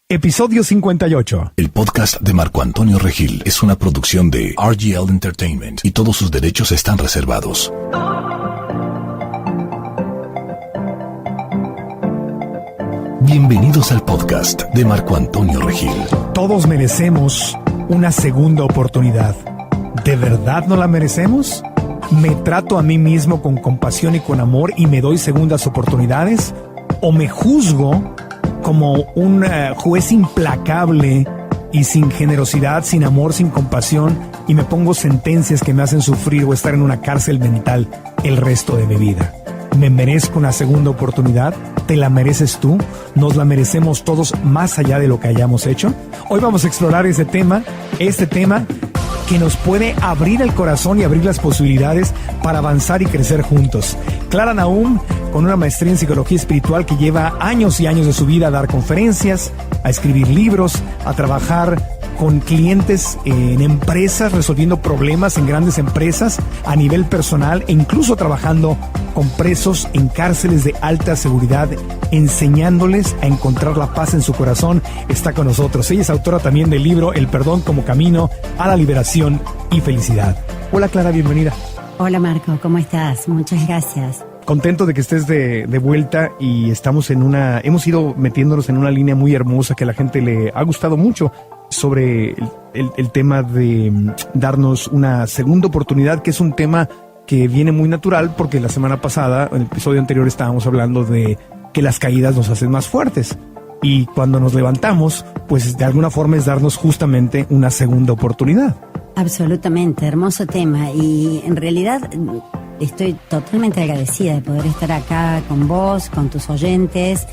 Episodio 58. El podcast de Marco Antonio Regil es una producción de RGL Entertainment y todos sus derechos están reservados. Bienvenidos al podcast de Marco Antonio Regil. Todos merecemos una segunda oportunidad. ¿De verdad no la merecemos? ¿Me trato a mí mismo con compasión y con amor y me doy segundas oportunidades? ¿O me juzgo como un juez implacable y sin generosidad, sin amor, sin compasión, y me pongo sentencias que me hacen sufrir o estar en una cárcel mental el resto de mi vida? ¿Me merezco una segunda oportunidad? ¿Te la mereces tú? ¿Nos la merecemos todos más allá de lo que hayamos hecho? Hoy vamos a explorar este tema que nos puede abrir el corazón y abrir las posibilidades para avanzar y crecer juntos. Clara Nahum, con una maestría en psicología espiritual que lleva años y años de su vida a dar conferencias, a escribir libros, a trabajar con clientes en empresas, resolviendo problemas en grandes empresas a nivel personal e incluso trabajando con presos en cárceles de alta seguridad, enseñándoles a encontrar la paz en su corazón. Está con nosotros. Ella es autora también del libro El perdón como camino a la liberación y felicidad. Hola Clara, bienvenida. Hola Marco, ¿cómo estás? Muchas gracias. Contento de que estés de vuelta y hemos ido metiéndonos en una línea muy hermosa que a la gente le ha gustado mucho sobre el tema de darnos una segunda oportunidad, que es un tema que viene muy natural porque la semana pasada, en el episodio anterior, estábamos hablando de que las caídas nos hacen más fuertes y cuando nos levantamos, pues de alguna forma es darnos justamente una segunda oportunidad. Absolutamente, hermoso tema, y en realidad estoy totalmente agradecida de poder estar acá con vos, con tus oyentes,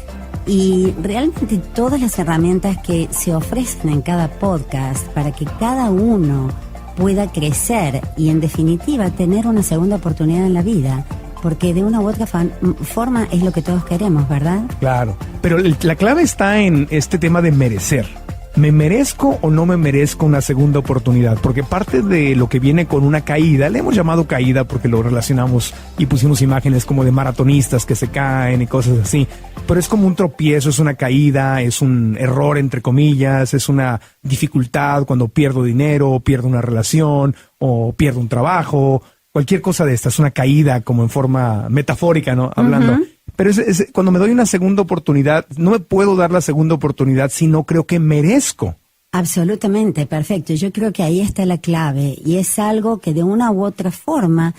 y realmente todas las herramientas que se ofrecen en cada podcast para que cada uno pueda crecer y en definitiva tener una segunda oportunidad en la vida, porque de una u otra forma es lo que todos queremos, ¿verdad? Claro, pero la clave está en este tema de merecer. ¿Me merezco o no me merezco una segunda oportunidad? Porque parte de lo que viene con una caída, le hemos llamado caída porque lo relacionamos y pusimos imágenes como de maratonistas que se caen y cosas así, pero es como un tropiezo, es una caída, es un error entre comillas, es una dificultad cuando pierdo dinero, pierdo una relación o pierdo un trabajo, cualquier cosa de esta, es una caída como en forma metafórica, ¿no? Hablando. Uh-huh. Pero cuando me doy una segunda oportunidad, no me puedo dar la segunda oportunidad si no creo que merezco. Absolutamente, perfecto. Yo creo que ahí está la clave y es algo que de una u otra forma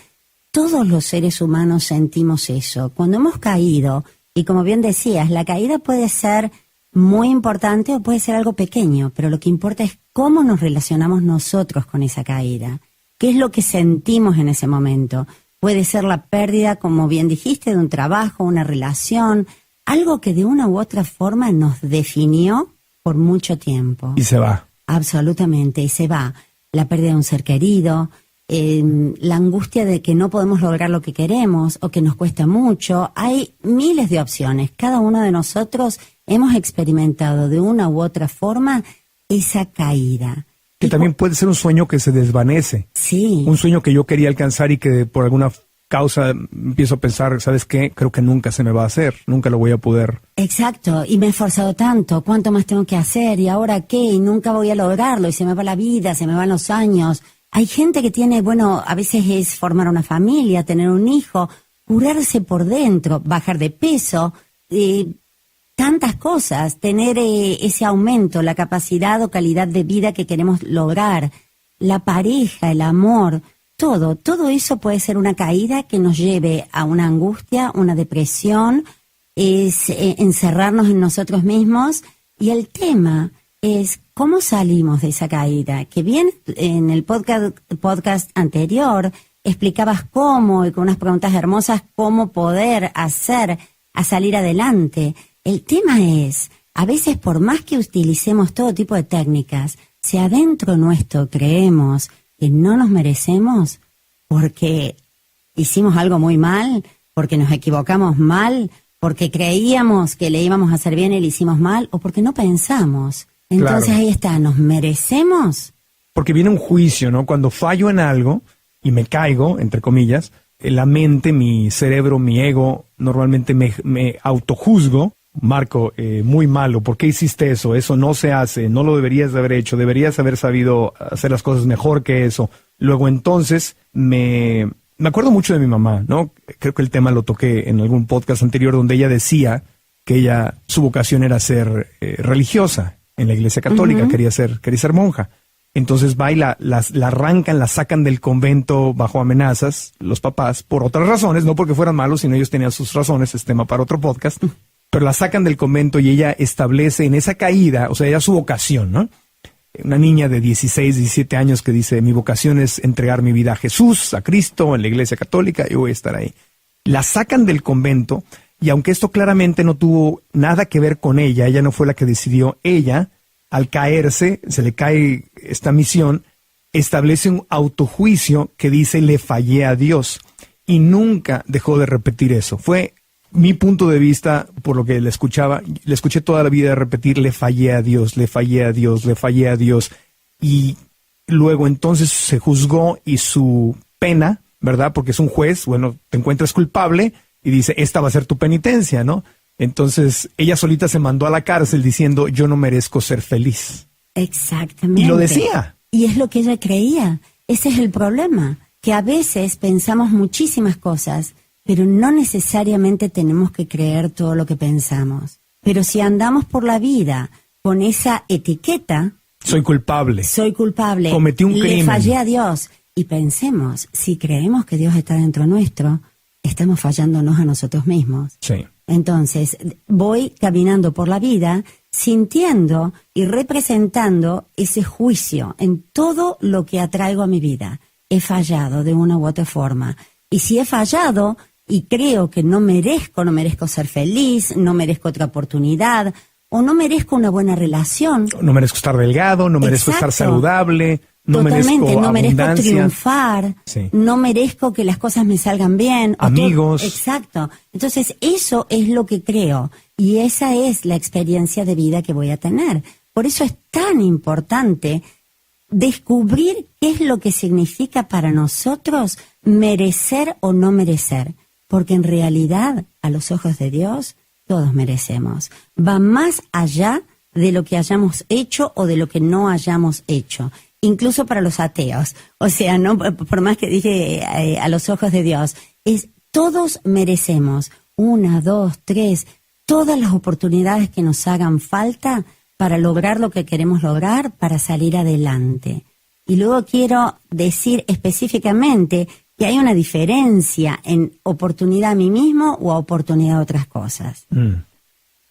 todos los seres humanos sentimos eso. Cuando hemos caído, y como bien decías, la caída puede ser muy importante o puede ser algo pequeño, pero lo que importa es cómo nos relacionamos nosotros con esa caída. ¿Qué es lo que sentimos en ese momento? Puede ser la pérdida, como bien dijiste, de un trabajo, una relación, algo que de una u otra forma nos definió por mucho tiempo. Y se va. Absolutamente, y se va. La pérdida de un ser querido, la angustia de que no podemos lograr lo que queremos o que nos cuesta mucho. Hay miles de opciones. Cada uno de nosotros hemos experimentado de una u otra forma esa caída. Que también puede ser un sueño que se desvanece. Sí. Un sueño que yo quería alcanzar y que por alguna causa empiezo a pensar, ¿sabes qué? Creo que nunca se me va a hacer, nunca lo voy a poder. Exacto, y me he esforzado tanto, ¿cuánto más tengo que hacer? ¿Y ahora qué? Y nunca voy a lograrlo, y se me va la vida, se me van los años. Hay gente que tiene, a veces es formar una familia, tener un hijo, curarse por dentro, bajar de peso, tantas cosas, tener ese aumento, la capacidad o calidad de vida que queremos lograr, la pareja, el amor, todo eso puede ser una caída que nos lleve a una angustia, una depresión, es encerrarnos en nosotros mismos, y el tema es cómo salimos de esa caída, que bien en el podcast anterior explicabas cómo, y con unas preguntas hermosas, cómo poder hacer a salir adelante. El tema es, a veces por más que utilicemos todo tipo de técnicas, si adentro nuestro creemos que no nos merecemos porque hicimos algo muy mal, porque nos equivocamos mal, porque creíamos que le íbamos a hacer bien y le hicimos mal, o porque no pensamos. Entonces claro, ahí está, ¿nos merecemos? Porque viene un juicio, ¿no? Cuando fallo en algo y me caigo, entre comillas, la mente, mi cerebro, mi ego, normalmente me autojuzgo Marco, muy malo, ¿por qué hiciste eso? Eso no se hace, no lo deberías de haber hecho, deberías haber sabido hacer las cosas mejor que eso. Luego entonces me acuerdo mucho de mi mamá, ¿no? Creo que el tema lo toqué en algún podcast anterior donde ella decía que su vocación era ser religiosa en la Iglesia Católica, quería ser monja. Entonces va y la arrancan, la sacan del convento bajo amenazas, los papás, por otras razones, no porque fueran malos, sino ellos tenían sus razones, es tema para otro podcast, pero la sacan del convento y ella establece en esa caída, o sea, ella su vocación, ¿no? Una niña de 16, 17 años que dice, mi vocación es entregar mi vida a Jesús, a Cristo, en la Iglesia Católica, y voy a estar ahí. La sacan del convento, y aunque esto claramente no tuvo nada que ver con ella no fue la que decidió, ella, al caerse, se le cae esta misión, establece un autojuicio que dice, le fallé a Dios, y nunca dejó de repetir eso. Fue mi punto de vista, por lo que le escuché toda la vida repetir, le fallé a Dios, le fallé a Dios, le fallé a Dios. Y luego entonces se juzgó y su pena, ¿verdad? Porque es un juez, bueno, te encuentras culpable y dice, esta va a ser tu penitencia, ¿no? Entonces ella solita se mandó a la cárcel diciendo, yo no merezco ser feliz. Exactamente. Y lo decía. Y es lo que ella creía. Ese es el problema, que a veces pensamos muchísimas cosas, pero no necesariamente tenemos que creer todo lo que pensamos. Pero si andamos por la vida con esa etiqueta... Soy culpable. Cometí un crimen. Le fallé a Dios. Y pensemos, si creemos que Dios está dentro nuestro, estamos fallándonos a nosotros mismos. Sí. Entonces, voy caminando por la vida sintiendo y representando ese juicio en todo lo que atraigo a mi vida. He fallado de una u otra forma. Y si he fallado... y creo que no merezco ser feliz, no merezco otra oportunidad, o no merezco una buena relación. No merezco estar delgado, no merezco estar saludable, no merezco abundancia, triunfar, sí. No merezco que las cosas me salgan bien. Amigos. Exacto. Entonces, eso es lo que creo, y esa es la experiencia de vida que voy a tener. Por eso es tan importante descubrir qué es lo que significa para nosotros merecer o no merecer. Porque en realidad, a los ojos de Dios, todos merecemos. Va más allá de lo que hayamos hecho o de lo que no hayamos hecho. Incluso para los ateos. O sea, no por más que dije a los ojos de Dios, todos merecemos 1, 2, 3, todas las oportunidades que nos hagan falta para lograr lo que queremos lograr, para salir adelante. Y luego quiero decir específicamente que hay una diferencia en oportunidad a mí mismo o a oportunidad a otras cosas.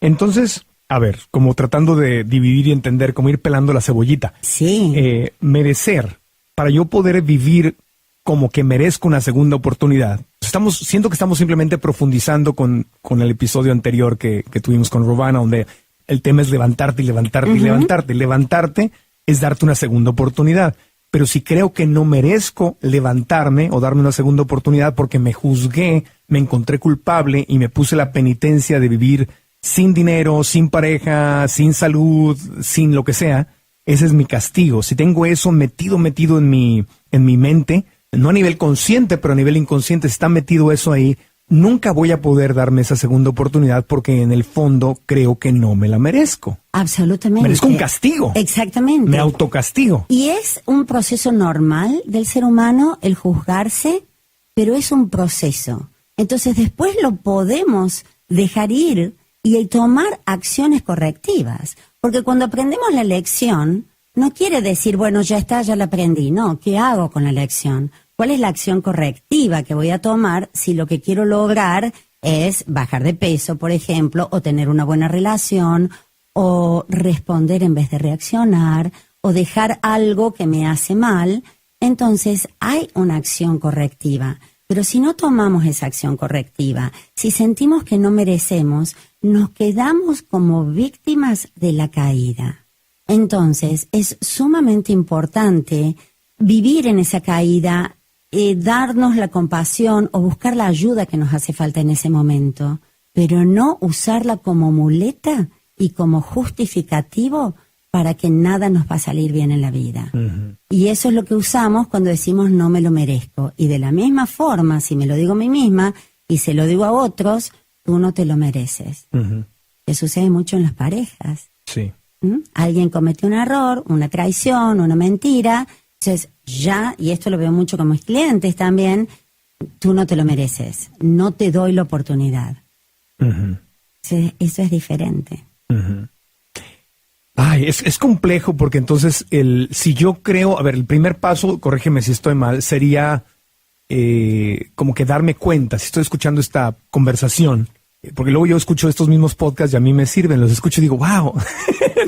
Entonces, a ver, como tratando de dividir y entender, como ir pelando la cebollita. Sí. Merecer, para yo poder vivir como que merezco una segunda oportunidad. Siento que estamos simplemente profundizando con el episodio anterior que tuvimos con Robana, donde el tema es levantarte y levantarte y levantarte. Levantarte es darte una segunda oportunidad. Pero si creo que no merezco levantarme o darme una segunda oportunidad porque me juzgué, me encontré culpable y me puse la penitencia de vivir sin dinero, sin pareja, sin salud, sin lo que sea, ese es mi castigo. Si tengo eso metido en mi mente, no a nivel consciente, pero a nivel inconsciente, si está metido eso ahí, nunca voy a poder darme esa segunda oportunidad porque en el fondo creo que no me la merezco. Absolutamente. Merezco un castigo. Exactamente. Me autocastigo. Y es un proceso normal del ser humano el juzgarse, pero es un proceso. Entonces después lo podemos dejar ir y tomar acciones correctivas. Porque cuando aprendemos la lección, no quiere decir, bueno, ya está, ya la aprendí. No, ¿qué hago con la lección? ¿Cuál es la acción correctiva que voy a tomar si lo que quiero lograr es bajar de peso, por ejemplo, o tener una buena relación, o responder en vez de reaccionar, o dejar algo que me hace mal? Entonces hay una acción correctiva. Pero si no tomamos esa acción correctiva, si sentimos que no merecemos, nos quedamos como víctimas de la caída. Entonces es sumamente importante vivir en esa caída, darnos la compasión o buscar la ayuda que nos hace falta en ese momento, pero no usarla como muleta y como justificativo para que nada nos va a salir bien en la vida. Y eso es lo que usamos cuando decimos no me lo merezco. Y de la misma forma, si me lo digo a mí misma y se lo digo a otros, tú no te lo mereces. que sucede mucho en las parejas. Sí. Alguien cometió un error, una traición, una mentira, entonces ya, y esto lo veo mucho con mis clientes también, tú no te lo mereces, no te doy la oportunidad. Entonces, eso es diferente. Ay, es complejo porque entonces si yo creo, a ver, el primer paso, corrígeme si estoy mal, sería como que darme cuenta, si estoy escuchando esta conversación, porque luego yo escucho estos mismos podcasts y a mí me sirven, los escucho y digo, wow.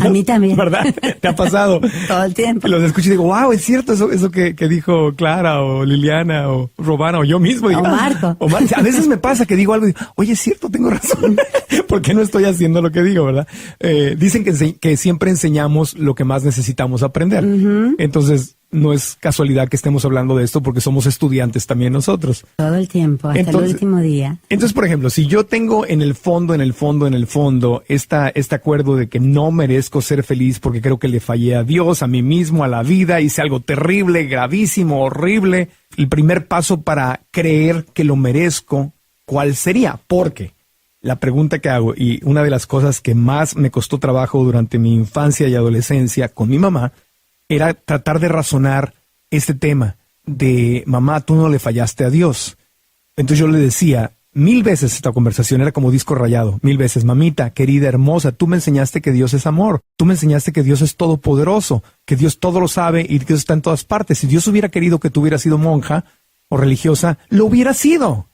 A mí también. ¿Verdad? ¿Te ha pasado? Todo el tiempo. Los escucho y digo, wow, es cierto eso que dijo Clara o Liliana o Robana o yo mismo. O Marco. A veces me pasa que digo algo y digo, oye, es cierto, tengo razón. ¿Por qué no estoy haciendo lo que digo, verdad? Dicen que siempre enseñamos lo que más necesitamos aprender. Entonces, no es casualidad que estemos hablando de esto porque somos estudiantes también nosotros. Todo el tiempo, hasta el último día. Entonces, por ejemplo, si yo tengo en el fondo, este acuerdo de que no merezco ser feliz porque creo que le fallé a Dios, a mí mismo, a la vida, hice algo terrible, gravísimo, horrible, el primer paso para creer que lo merezco, ¿cuál sería? Porque la pregunta que hago, y una de las cosas que más me costó trabajo durante mi infancia y adolescencia con mi mamá, era tratar de razonar este tema de, mamá, tú no le fallaste a Dios. Entonces yo le decía 1000 veces esta conversación, era como disco rayado, 1000 veces, mamita, querida, hermosa, tú me enseñaste que Dios es amor, tú me enseñaste que Dios es todopoderoso, que Dios todo lo sabe y que Dios está en todas partes. Si Dios hubiera querido que tú hubieras sido monja o religiosa, lo hubiera sido.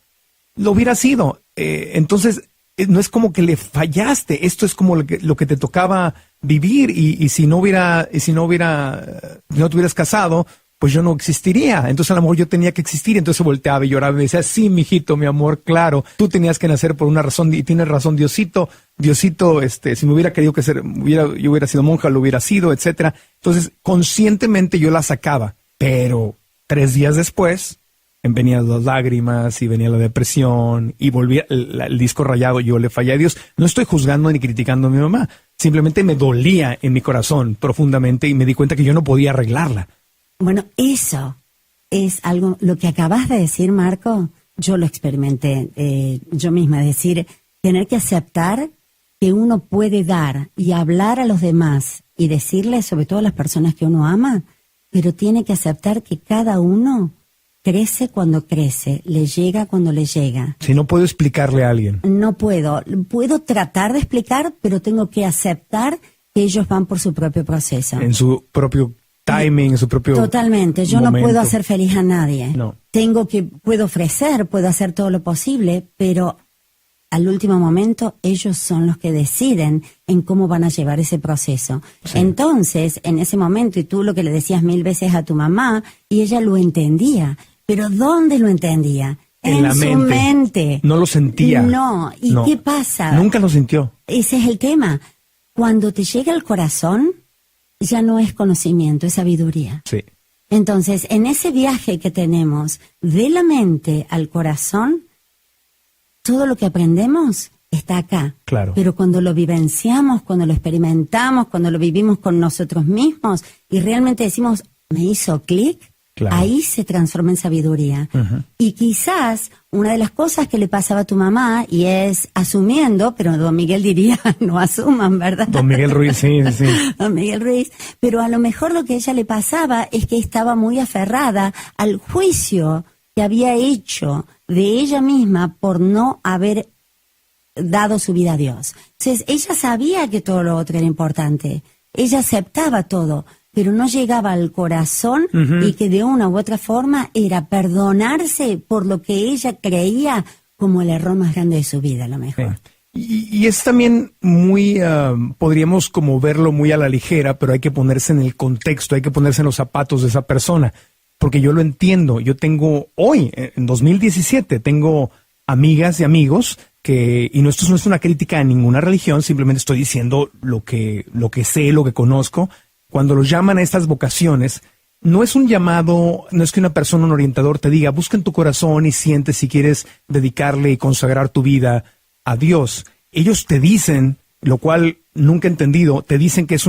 Entonces, no es como que le fallaste, esto es como lo que te tocaba vivir y si no te hubieras casado, pues yo no existiría. Entonces a lo mejor yo tenía que existir. Entonces volteaba y lloraba y me decía, sí, mijito, mi amor, claro, tú tenías que nacer por una razón y tienes razón, Diosito, si me hubiera querido yo hubiera sido monja, lo hubiera sido, etcétera. Entonces conscientemente yo la sacaba, pero 3 días después venían las lágrimas y venía la depresión y volvía el disco rayado, yo le fallé a Dios. No estoy juzgando ni criticando a mi mamá, simplemente me dolía en mi corazón profundamente y me di cuenta que yo no podía arreglarla. Bueno, eso es algo, lo que acabas de decir, Marco, yo lo experimenté yo misma, es decir, tener que aceptar que uno puede dar y hablar a los demás y decirles, sobre todo a las personas que uno ama, pero tiene que aceptar que cada uno crece cuando crece, le llega cuando le llega. Si no puedo explicarle a alguien. No puedo tratar de explicar, pero tengo que aceptar que ellos van por su propio proceso. En su propio timing, en su propio Totalmente, yo momento. no puedo hacer feliz a nadie. No. Puedo ofrecer, puedo hacer todo lo posible, pero al último momento ellos son los que deciden en cómo van a llevar ese proceso. Sí. Entonces, en ese momento, y tú lo que le decías 1000 veces a tu mamá, y ella lo entendía. ¿Pero dónde lo entendía? En la su mente. No lo sentía. No. ¿Y qué pasa? Nunca lo sintió. Ese es el tema. Cuando te llega al corazón, ya no es conocimiento, es sabiduría. Sí. Entonces, en ese viaje que tenemos de la mente al corazón, todo lo que aprendemos está acá. Claro. Pero cuando lo vivenciamos, cuando lo experimentamos, cuando lo vivimos con nosotros mismos y realmente decimos, me hizo clic, claro, ahí se transforma en sabiduría. Y quizás una de las cosas que le pasaba a tu mamá, y es asumiendo, pero don Miguel diría, no asuman, ¿verdad? Don Miguel Ruiz, sí. Don Miguel Ruiz, pero a lo mejor lo que a ella le pasaba es que estaba muy aferrada al juicio que había hecho de ella misma por no haber dado su vida a Dios. Entonces, ella sabía que todo lo otro era importante, ella aceptaba todo, pero no llegaba al corazón y que de una u otra forma era perdonarse por lo que ella creía como el error más grande de su vida, a lo mejor. Sí. Y es también muy, podríamos como verlo muy a la ligera, pero hay que ponerse en el contexto, hay que ponerse en los zapatos de esa persona, porque yo lo entiendo. Yo tengo hoy, en 2017, tengo amigas y amigos y esto no es una crítica a ninguna religión, simplemente estoy diciendo lo que sé, lo que conozco. Cuando los llaman a estas vocaciones, no es un llamado, no es que una persona, un orientador te diga, busca en tu corazón y siente si quieres dedicarle y consagrar tu vida a Dios. Ellos te dicen, lo cual nunca he entendido, te dicen que es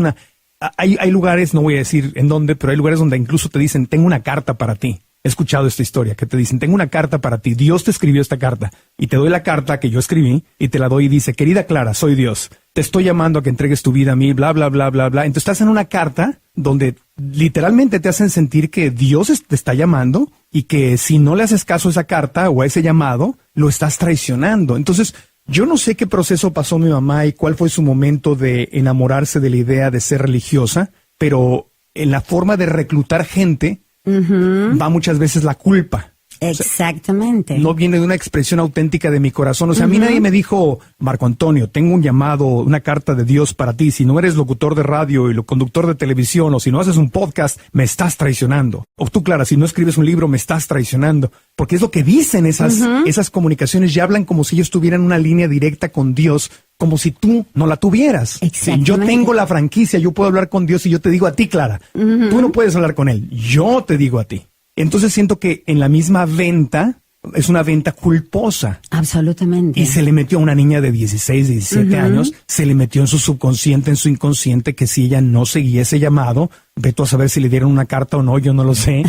hay lugares, no voy a decir en dónde, pero hay lugares donde incluso te dicen, tengo una carta para ti. He escuchado esta historia que te dicen, tengo una carta para ti, Dios te escribió esta carta y te doy la carta que yo escribí y te la doy y dice, querida Clara, soy Dios, te estoy llamando a que entregues tu vida a mí, bla, bla, bla, bla, bla. Entonces estás en una carta donde literalmente te hacen sentir que Dios te está llamando y que si no le haces caso a esa carta o a ese llamado, lo estás traicionando. Entonces, yo no sé qué proceso pasó mi mamá y cuál fue su momento de enamorarse de la idea de ser religiosa, pero en la forma de reclutar gente va muchas veces la culpa. Exactamente. O sea, no viene de una expresión auténtica de mi corazón. O sea, a mí nadie me dijo, Marco Antonio, tengo un llamado, una carta de Dios para ti. Si no eres locutor de radio y conductor de televisión, o si no haces un podcast, me estás traicionando. O tú, Clara, si no escribes un libro, me estás traicionando. Porque es lo que dicen esas comunicaciones. Ya hablan como si ellos tuvieran una línea directa con Dios, como si tú no la tuvieras. Yo tengo la franquicia, yo puedo hablar con Dios y yo te digo a ti, Clara. Tú no puedes hablar con Él, yo te digo a ti. Entonces siento que en la misma venta es una venta culposa. Absolutamente. Y se le metió a una niña de 16, 17 años, se le metió en su subconsciente, en su inconsciente, que si ella no seguía ese llamado, ve tú a saber si le dieron una carta o no, yo no lo sé,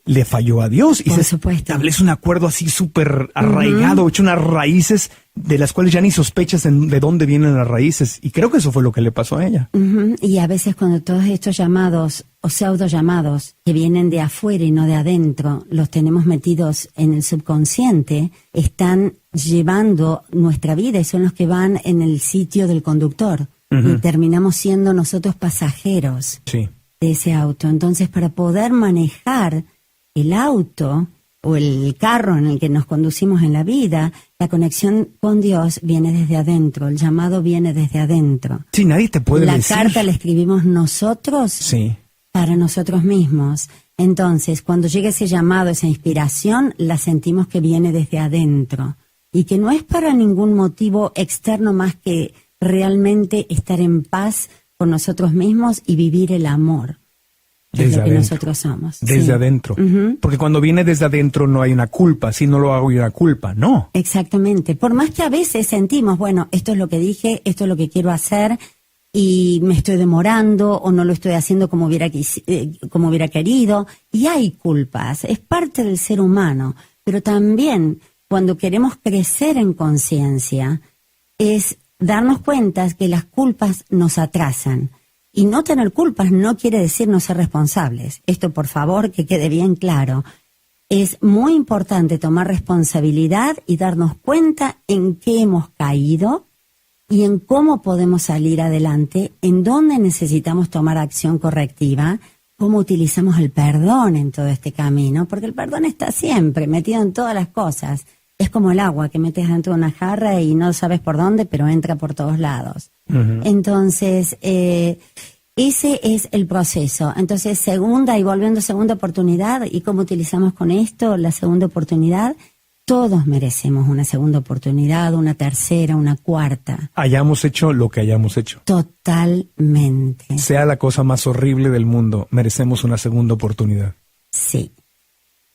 le falló a Dios. Y por se supuesto. establece un acuerdo así súper arraigado, hecho unas raíces de las cuales ya ni sospechas de dónde vienen las raíces. Y creo que eso fue lo que le pasó a ella. Y a veces cuando todos estos llamados o pseudo llamados que vienen de afuera y no de adentro, los tenemos metidos en el subconsciente, están llevando nuestra vida y son los que van en el sitio del conductor. Y terminamos siendo nosotros pasajeros de ese auto. Entonces, para poder manejar el auto o el carro en el que nos conducimos en la vida, la conexión con Dios viene desde adentro, el llamado viene desde adentro. Sí, nadie te puede decir. La carta la escribimos nosotros para nosotros mismos. Entonces, cuando llega ese llamado, esa inspiración, la sentimos que viene desde adentro y que no es para ningún motivo externo más que realmente estar en paz con nosotros mismos y vivir el amor. Desde lo que adentro. Nosotros somos. Desde adentro. Porque cuando viene desde adentro no hay una culpa. Si no lo hago hay una culpa. No. Exactamente. Por más que a veces sentimos, bueno, esto es lo que dije, esto es lo que quiero hacer y me estoy demorando o no lo estoy haciendo como hubiera querido. Y hay culpas. Es parte del ser humano. Pero también cuando queremos crecer en conciencia es darnos cuenta que las culpas nos atrasan. Y no tener culpas no quiere decir no ser responsables. Esto, por favor, que quede bien claro. Es muy importante tomar responsabilidad y darnos cuenta en qué hemos caído y en cómo podemos salir adelante, en dónde necesitamos tomar acción correctiva, cómo utilizamos el perdón en todo este camino, porque el perdón está siempre metido en todas las cosas. Es como el agua que metes dentro de una jarra y no sabes por dónde, pero entra por todos lados. Entonces, ese es el proceso. Entonces, segunda oportunidad, ¿y cómo utilizamos con esto la segunda oportunidad? Todos merecemos una segunda oportunidad, una tercera, una cuarta. Hayamos hecho lo que hayamos hecho. Totalmente. Sea la cosa más horrible del mundo, merecemos una segunda oportunidad. Sí.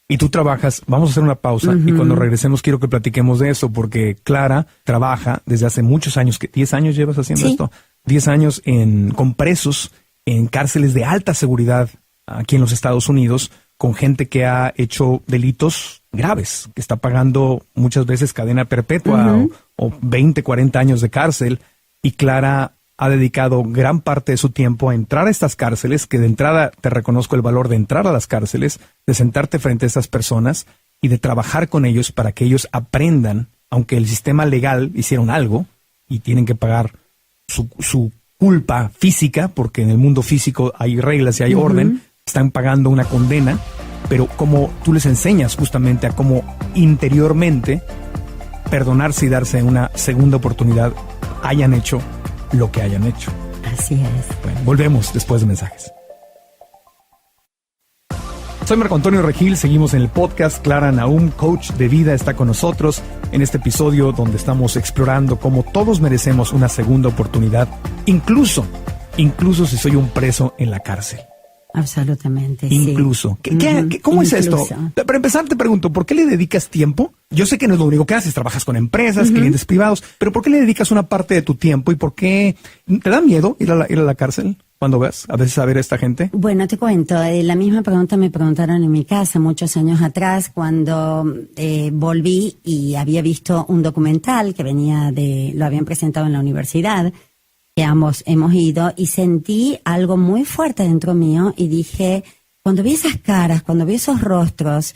Y tú trabajas, vamos a hacer una pausa y cuando regresemos quiero que platiquemos de eso porque Clara trabaja desde hace muchos años, que 10 años llevas haciendo esto, 10 años con presos en cárceles de alta seguridad aquí en los Estados Unidos, con gente que ha hecho delitos graves, que está pagando muchas veces cadena perpetua o 20, 40 años de cárcel, y Clara ha dedicado gran parte de su tiempo a entrar a estas cárceles, que de entrada te reconozco el valor de entrar a las cárceles, de sentarte frente a estas personas y de trabajar con ellos para que ellos aprendan, aunque el sistema legal hicieron algo y tienen que pagar su culpa física, porque en el mundo físico hay reglas y hay orden, están pagando una condena, pero como tú les enseñas justamente a cómo interiormente perdonarse y darse una segunda oportunidad, hayan hecho lo que hayan hecho. Así es. Bueno, volvemos después de mensajes. Soy Marco Antonio Regil, seguimos en el podcast. Clara Nahum, coach de vida, está con nosotros en este episodio donde estamos explorando cómo todos merecemos una segunda oportunidad, incluso si soy un preso en la cárcel. Absolutamente, incluso. Sí. ¿Cómo es esto? Para empezar te pregunto, ¿por qué le dedicas tiempo? Yo sé que no es lo único que haces, trabajas con empresas, clientes privados, pero ¿por qué le dedicas una parte de tu tiempo y por qué te da miedo ir a la cárcel cuando vas a veces a ver a esta gente? Bueno, te cuento, la misma pregunta me preguntaron en mi casa muchos años atrás cuando volví y había visto un documental que lo habían presentado en la universidad, que ambos hemos ido, y sentí algo muy fuerte dentro mío y dije, cuando vi esas caras, cuando vi esos rostros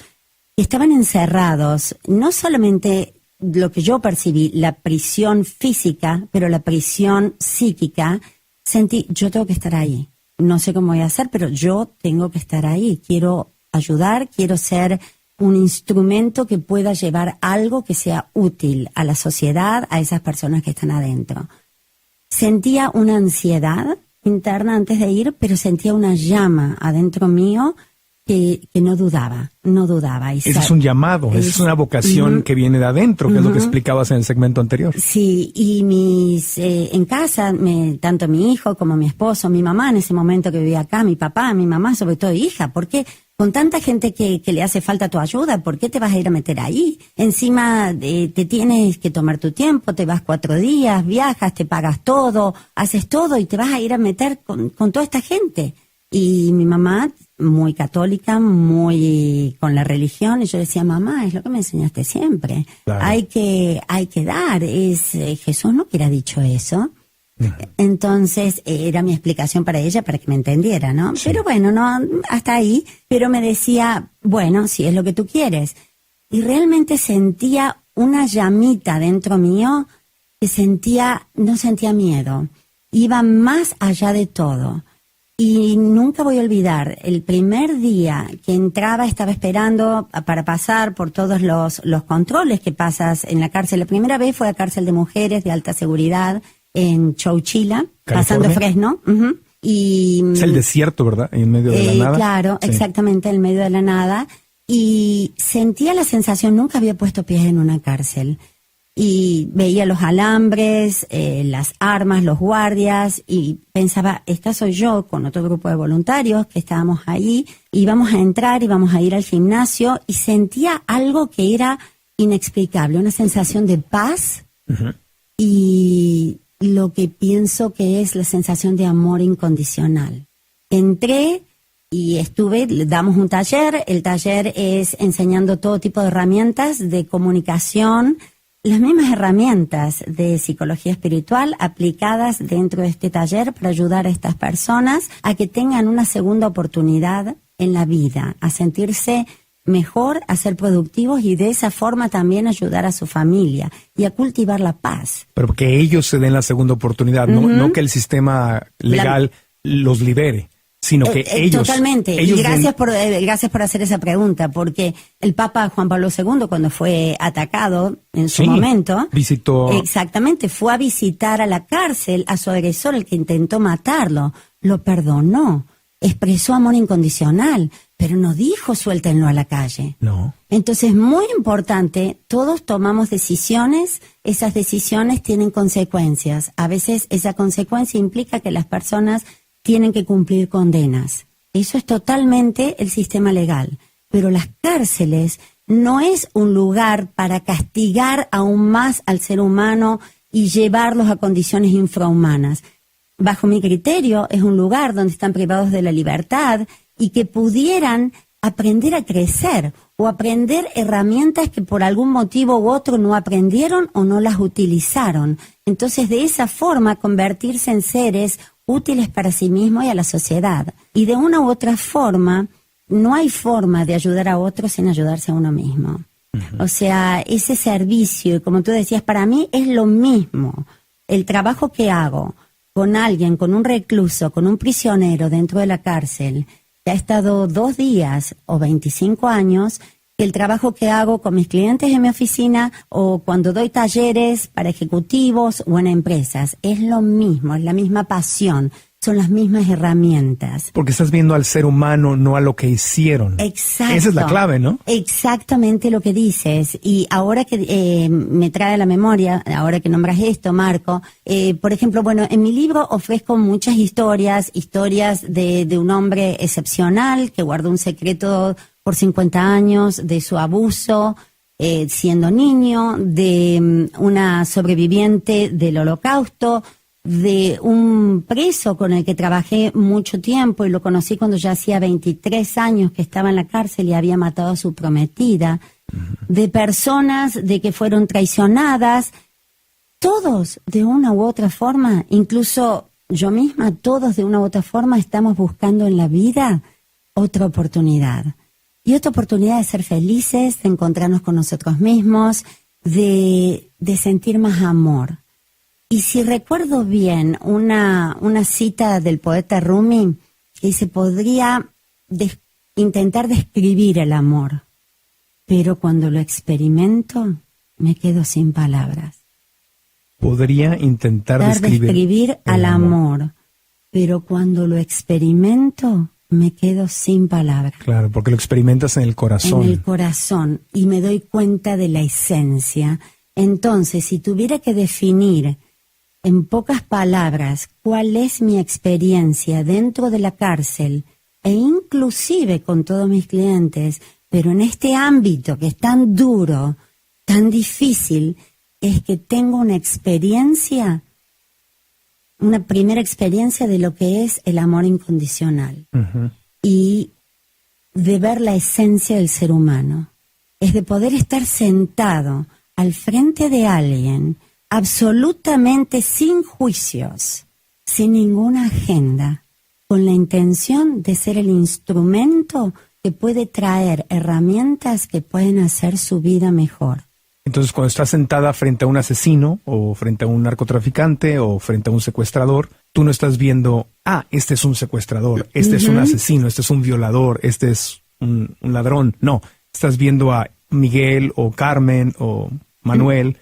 que estaban encerrados, no solamente lo que yo percibí, la prisión física, pero la prisión psíquica, sentí, yo tengo que estar ahí. No sé cómo voy a hacer, pero yo tengo que estar ahí. Quiero ayudar, quiero ser un instrumento que pueda llevar algo que sea útil a la sociedad, a esas personas que están adentro. Sentía una ansiedad interna antes de ir, pero sentía una llama adentro mío que no dudaba. Ese es un llamado, esa es una vocación que viene de adentro, que es lo que explicabas en el segmento anterior. Sí, y en casa, tanto mi hijo como mi esposo, mi mamá en ese momento que vivía acá, mi papá, mi mamá, sobre todo hija, ¿por qué? Con tanta gente que le hace falta tu ayuda, ¿por qué te vas a ir a meter ahí? Encima te tienes que tomar tu tiempo, te vas 4 días, viajas, te pagas todo, haces todo y te vas a ir a meter con toda esta gente. Y mi mamá, muy católica, muy con la religión, y yo decía, mamá, es lo que me enseñaste siempre. Claro. Hay que dar. Jesús no hubiera dicho eso. Entonces, era mi explicación para ella, para que me entendiera, ¿no? Sí. Pero bueno, no, hasta ahí. Pero me decía, bueno, si es lo que tú quieres. Y realmente sentía una llamita dentro mío que no sentía miedo. Iba más allá de todo. Y nunca voy a olvidar, el primer día que entraba, estaba esperando para pasar por todos los controles que pasas en la cárcel. La primera vez fue a cárcel de mujeres de alta seguridad en Chowchilla, pasando Fresno. Y es el desierto, ¿verdad? En medio de la nada. Claro, sí. Exactamente, en medio de la nada. Y sentía la sensación, nunca había puesto pies en una cárcel. Y veía los alambres, las armas, los guardias, y pensaba, esta soy yo con otro grupo de voluntarios que estábamos ahí, íbamos a entrar, íbamos a ir al gimnasio, y sentía algo que era inexplicable, una sensación de paz, y lo que pienso que es la sensación de amor incondicional. Entré y damos un taller, el taller es enseñando todo tipo de herramientas de comunicación, las mismas herramientas de psicología espiritual aplicadas dentro de este taller para ayudar a estas personas a que tengan una segunda oportunidad en la vida, a sentirse mejor, a ser productivos y de esa forma también ayudar a su familia y a cultivar la paz. Pero que ellos se den la segunda oportunidad, no que el sistema legal los libere, sino que ellos... Totalmente, y gracias por hacer esa pregunta, porque el Papa Juan Pablo II, cuando fue atacado en su momento... visitó... Exactamente, fue a visitar a la cárcel a su agresor, el que intentó matarlo, lo perdonó, expresó amor incondicional, pero no dijo suéltenlo a la calle. No. Entonces, muy importante, todos tomamos decisiones, esas decisiones tienen consecuencias. A veces esa consecuencia implica que las personas tienen que cumplir condenas. Eso es totalmente el sistema legal. Pero las cárceles no es un lugar para castigar aún más al ser humano y llevarlos a condiciones infrahumanas. Bajo mi criterio, es un lugar donde están privados de la libertad y que pudieran aprender a crecer o aprender herramientas que por algún motivo u otro no aprendieron o no las utilizaron. Entonces, de esa forma, convertirse en seres útiles para sí mismos y a la sociedad. Y de una u otra forma, no hay forma de ayudar a otros sin ayudarse a uno mismo. O sea, ese servicio, y como tú decías, para mí es lo mismo. El trabajo que hago con alguien, con un recluso, con un prisionero dentro de la cárcel, que ha estado 2 días o 25 años, el trabajo que hago con mis clientes en mi oficina o cuando doy talleres para ejecutivos o en empresas, es lo mismo, es la misma pasión, son las mismas herramientas. Porque estás viendo al ser humano, no a lo que hicieron. Exacto. Esa es la clave, ¿no? Exactamente lo que dices. Y ahora que me trae a la memoria, ahora que nombras esto, Marco, por ejemplo, bueno, en mi libro ofrezco muchas historias de un hombre excepcional que guardó un secreto por 50 años de su abuso siendo niño, de una sobreviviente del Holocausto, de un preso con el que trabajé mucho tiempo y lo conocí cuando ya hacía 23 años que estaba en la cárcel y había matado a su prometida, de personas de que fueron traicionadas, todos de una u otra forma, incluso yo misma, todos de una u otra forma estamos buscando en la vida otra oportunidad. Y otra oportunidad de ser felices, de encontrarnos con nosotros mismos, de sentir más amor. Y si recuerdo bien una cita del poeta Rumi, que dice, podría intentar describir el amor, pero cuando lo experimento me quedo sin palabras. Podría intentar describir al amor, pero cuando lo experimento me quedo sin palabras. Claro, porque lo experimentas en el corazón. En el corazón, y me doy cuenta de la esencia. Entonces, si tuviera que definir en pocas palabras cuál es mi experiencia dentro de la cárcel, e inclusive con todos mis clientes, pero en este ámbito que es tan duro, tan difícil, es que tengo una experiencia, una primera experiencia de lo que es el amor incondicional. Uh-huh. Y de ver la esencia del ser humano. Es de poder estar sentado al frente de alguien absolutamente sin juicios, sin ninguna agenda, con la intención de ser el instrumento que puede traer herramientas que pueden hacer su vida mejor. Entonces, cuando estás sentada frente a un asesino, o frente a un narcotraficante, o frente a un secuestrador, tú no estás viendo, este es un secuestrador, este es un asesino, este es un violador, este es un ladrón. No, estás viendo a Miguel, o Carmen, o Manuel,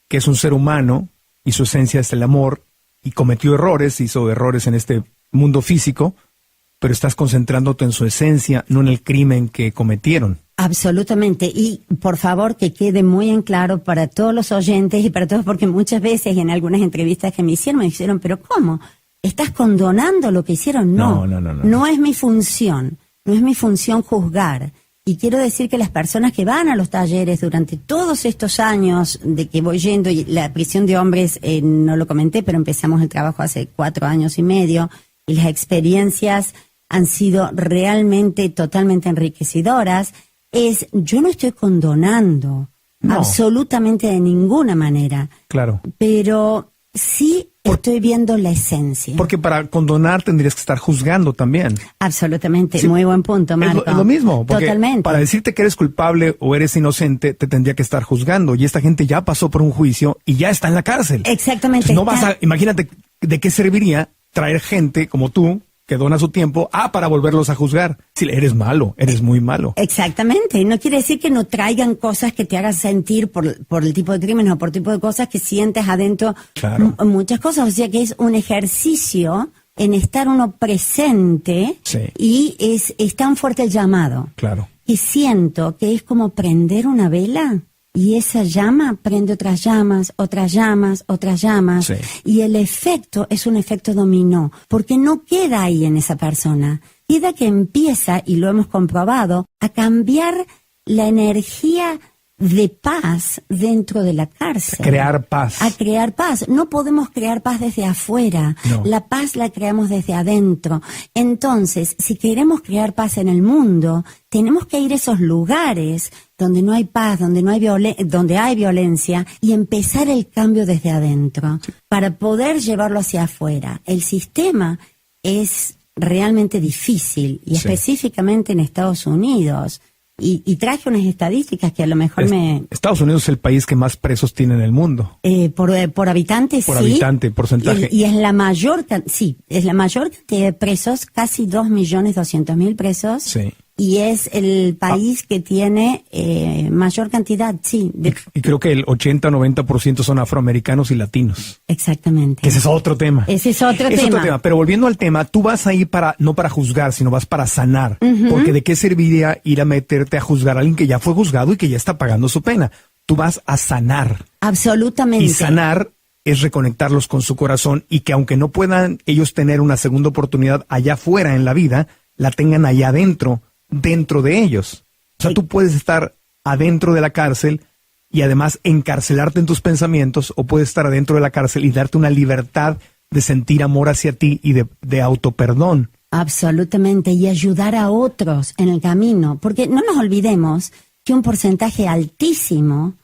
que es un ser humano, y su esencia es el amor, y cometió errores, hizo errores en este mundo físico, pero estás concentrándote en su esencia, no en el crimen que cometieron. Absolutamente, y por favor que quede muy en claro para todos los oyentes y para todos, porque muchas veces en algunas entrevistas que me dijeron, pero ¿cómo? ¿Estás condonando lo que hicieron? No. No es mi función, no es mi función juzgar. Y quiero decir que las personas que van a los talleres durante todos estos años de que voy yendo, y la prisión de hombres no lo comenté, pero empezamos el trabajo hace 4 años y medio, y las experiencias han sido realmente totalmente enriquecedoras. Yo no estoy condonando absolutamente de ninguna manera. Claro. Pero sí estoy viendo la esencia. Porque para condonar tendrías que estar juzgando también. Absolutamente, sí. Muy buen punto, Marco. Es lo mismo, porque totalmente. Para decirte que eres culpable o eres inocente, te tendría que estar juzgando. Y esta gente ya pasó por un juicio y ya está en la cárcel. Exactamente. Entonces imagínate de qué serviría traer gente como tú, que dona su tiempo, para volverlos a juzgar. Si eres malo, eres muy malo. Exactamente. No quiere decir que no traigan cosas que te hagan sentir por el tipo de crimen o por tipo de cosas que sientes adentro. Claro. Muchas cosas. O sea que es un ejercicio en estar uno presente. Sí. Y es tan fuerte el llamado. Claro. Y siento que es como prender una vela. Y esa llama prende otras llamas, otras llamas, otras llamas. Sí. Y el efecto es un efecto dominó, porque no queda ahí en esa persona. Queda que empieza, y lo hemos comprobado, a cambiar la energía de paz dentro de la cárcel. Crear paz. A crear paz. No podemos crear paz desde afuera. No. La paz la creamos desde adentro. Entonces, si queremos crear paz en el mundo, tenemos que ir a esos lugares donde no hay paz, donde hay violencia, y empezar el cambio desde adentro, sí, para poder llevarlo hacia afuera. El sistema es realmente difícil, y sí, específicamente en Estados Unidos. Y traje unas estadísticas que a lo mejor Estados Unidos es el país que más presos tiene en el mundo. Por habitante, sí. Por habitante, porcentaje. Y es la mayor cantidad de presos, casi 2.200.000 presos. Sí. Y es el país que tiene mayor cantidad, sí. Y creo que el 80-90% son afroamericanos y latinos. Exactamente. Que ese es otro tema. Ese es otro tema. Pero volviendo al tema, tú vas ahí no para juzgar, sino vas para sanar. Uh-huh. Porque ¿de qué serviría ir a meterte a juzgar a alguien que ya fue juzgado y que ya está pagando su pena? Tú vas a sanar. Absolutamente. Y sanar es reconectarlos con su corazón, y que aunque no puedan ellos tener una segunda oportunidad allá afuera en la vida, la tengan allá adentro, dentro de ellos. O sea, tú puedes estar adentro de la cárcel y además encarcelarte en tus pensamientos, o puedes estar adentro de la cárcel y darte una libertad de sentir amor hacia ti y de autoperdón. Absolutamente, y ayudar a otros en el camino, porque no nos olvidemos que un porcentaje altísimo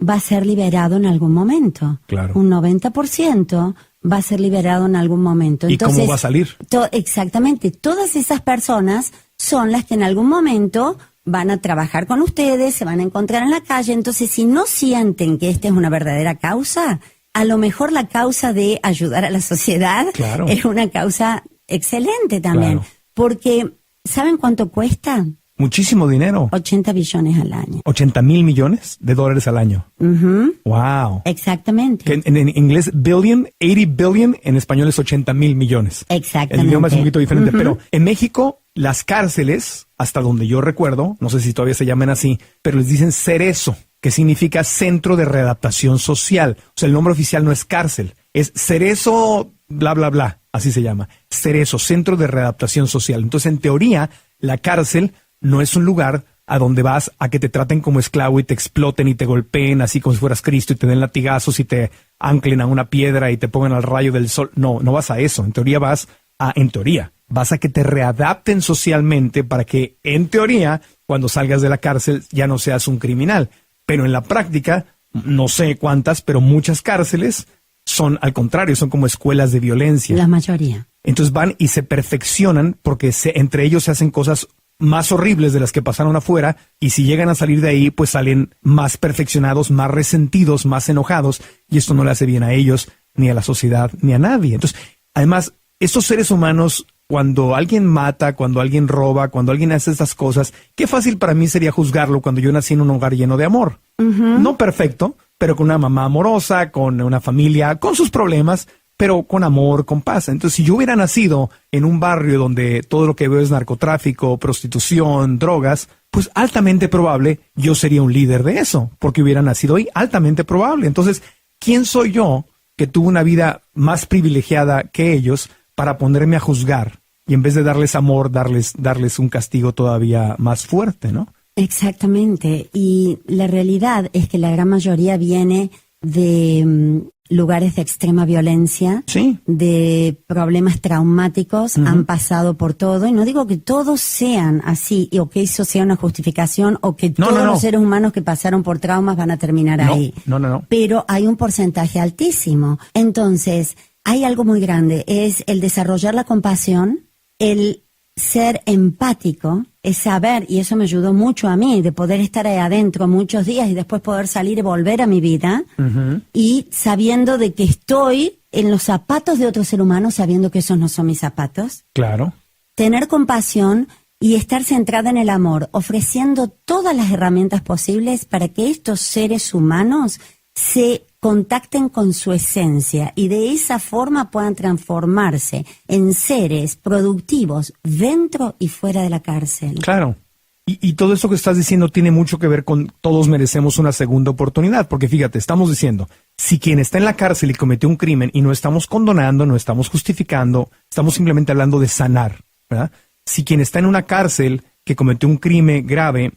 va a ser liberado en algún momento. Claro. Un 90% va a ser liberado en algún momento. ¿Y Entonces, cómo va a salir? Exactamente, todas esas personas son las que en algún momento van a trabajar con ustedes, se van a encontrar en la calle. Entonces, si no sienten que esta es una verdadera causa, a lo mejor la causa de ayudar a la sociedad Claro. es una causa excelente también. Claro. Porque, ¿saben cuánto cuesta? Muchísimo dinero. 80 billones al año. 80,000 millones de dólares al año. Ujú, Wow. exactamente. Que en inglés, billion, 80 billion, en español es 80,000 millones. Exactamente. El idioma es un poquito diferente, Ujú. pero en México, las cárceles, hasta donde yo recuerdo, no sé si todavía se llaman así, pero les dicen Cerezo, que significa Centro de Readaptación Social. O sea, el nombre oficial no es cárcel, es Cerezo, bla, bla, bla, así se llama. Cerezo, Centro de Readaptación Social. Entonces, en teoría, la cárcel no es un lugar a donde vas a que te traten como esclavo y te exploten y te golpeen así como si fueras Cristo y te den latigazos y te anclen a una piedra y te pongan al rayo del sol. No, no vas a eso. En teoría vas a que te readapten socialmente para que, en teoría, cuando salgas de la cárcel ya no seas un criminal. Pero en la práctica, no sé cuántas, pero muchas cárceles son al contrario, son como escuelas de violencia. La mayoría. Entonces van y se perfeccionan porque entre ellos se hacen cosas más horribles de las que pasaron afuera, y si llegan a salir de ahí, pues salen más perfeccionados, más resentidos, más enojados, y esto no le hace bien a ellos, ni a la sociedad, ni a nadie. Entonces, además, estos seres humanos, cuando alguien mata, cuando alguien roba, cuando alguien hace estas cosas, qué fácil para mí sería juzgarlo cuando yo nací en un hogar lleno de amor. No perfecto, pero con una mamá amorosa, con una familia, con sus problemas, pero con amor, con paz. Entonces, si yo hubiera nacido en un barrio donde todo lo que veo es narcotráfico, prostitución, drogas, pues altamente probable yo sería un líder de eso, porque hubiera nacido ahí, altamente probable. Entonces, ¿quién soy yo que tuvo una vida más privilegiada que ellos para ponerme a juzgar y en vez de darles amor, darles un castigo todavía más fuerte, ¿no? Exactamente. Y la realidad es que la gran mayoría viene de lugares de extrema violencia, Sí. de problemas traumáticos, han pasado por todo, y no digo que todos sean así, o que eso sea una justificación, o que todos los seres humanos que pasaron por traumas van a terminar ahí. No. Pero hay un porcentaje altísimo. Entonces, hay algo muy grande, es el desarrollar la compasión, el ser empático, es saber, y eso me ayudó mucho a mí, de poder estar ahí adentro muchos días y después poder salir y volver a mi vida, y sabiendo de que estoy en los zapatos de otro ser humano, sabiendo que esos no son mis zapatos. Claro. Tener compasión y estar centrada en el amor, ofreciendo todas las herramientas posibles para que estos seres humanos se contacten con su esencia y de esa forma puedan transformarse en seres productivos dentro y fuera de la cárcel. Claro. Y todo esto que estás diciendo tiene mucho que ver con todos merecemos una segunda oportunidad, porque fíjate, estamos diciendo, si quien está en la cárcel y cometió un crimen, y no estamos condonando, no estamos justificando, estamos simplemente hablando de sanar, ¿verdad? Si quien está en una cárcel que cometió un crimen grave,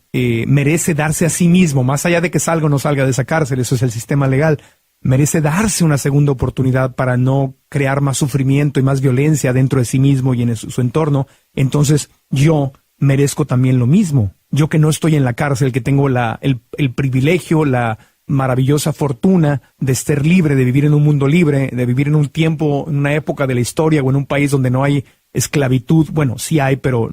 merece darse a sí mismo, más allá de que salga o no salga de esa cárcel, eso es el sistema legal, merece darse una segunda oportunidad para no crear más sufrimiento y más violencia dentro de sí mismo y en su entorno, entonces yo merezco también lo mismo. Yo que no estoy en la cárcel, que tengo el privilegio, la maravillosa fortuna de estar libre, de vivir en un mundo libre, de vivir en un tiempo, en una época de la historia o en un país donde no hay esclavitud. Bueno, sí hay, pero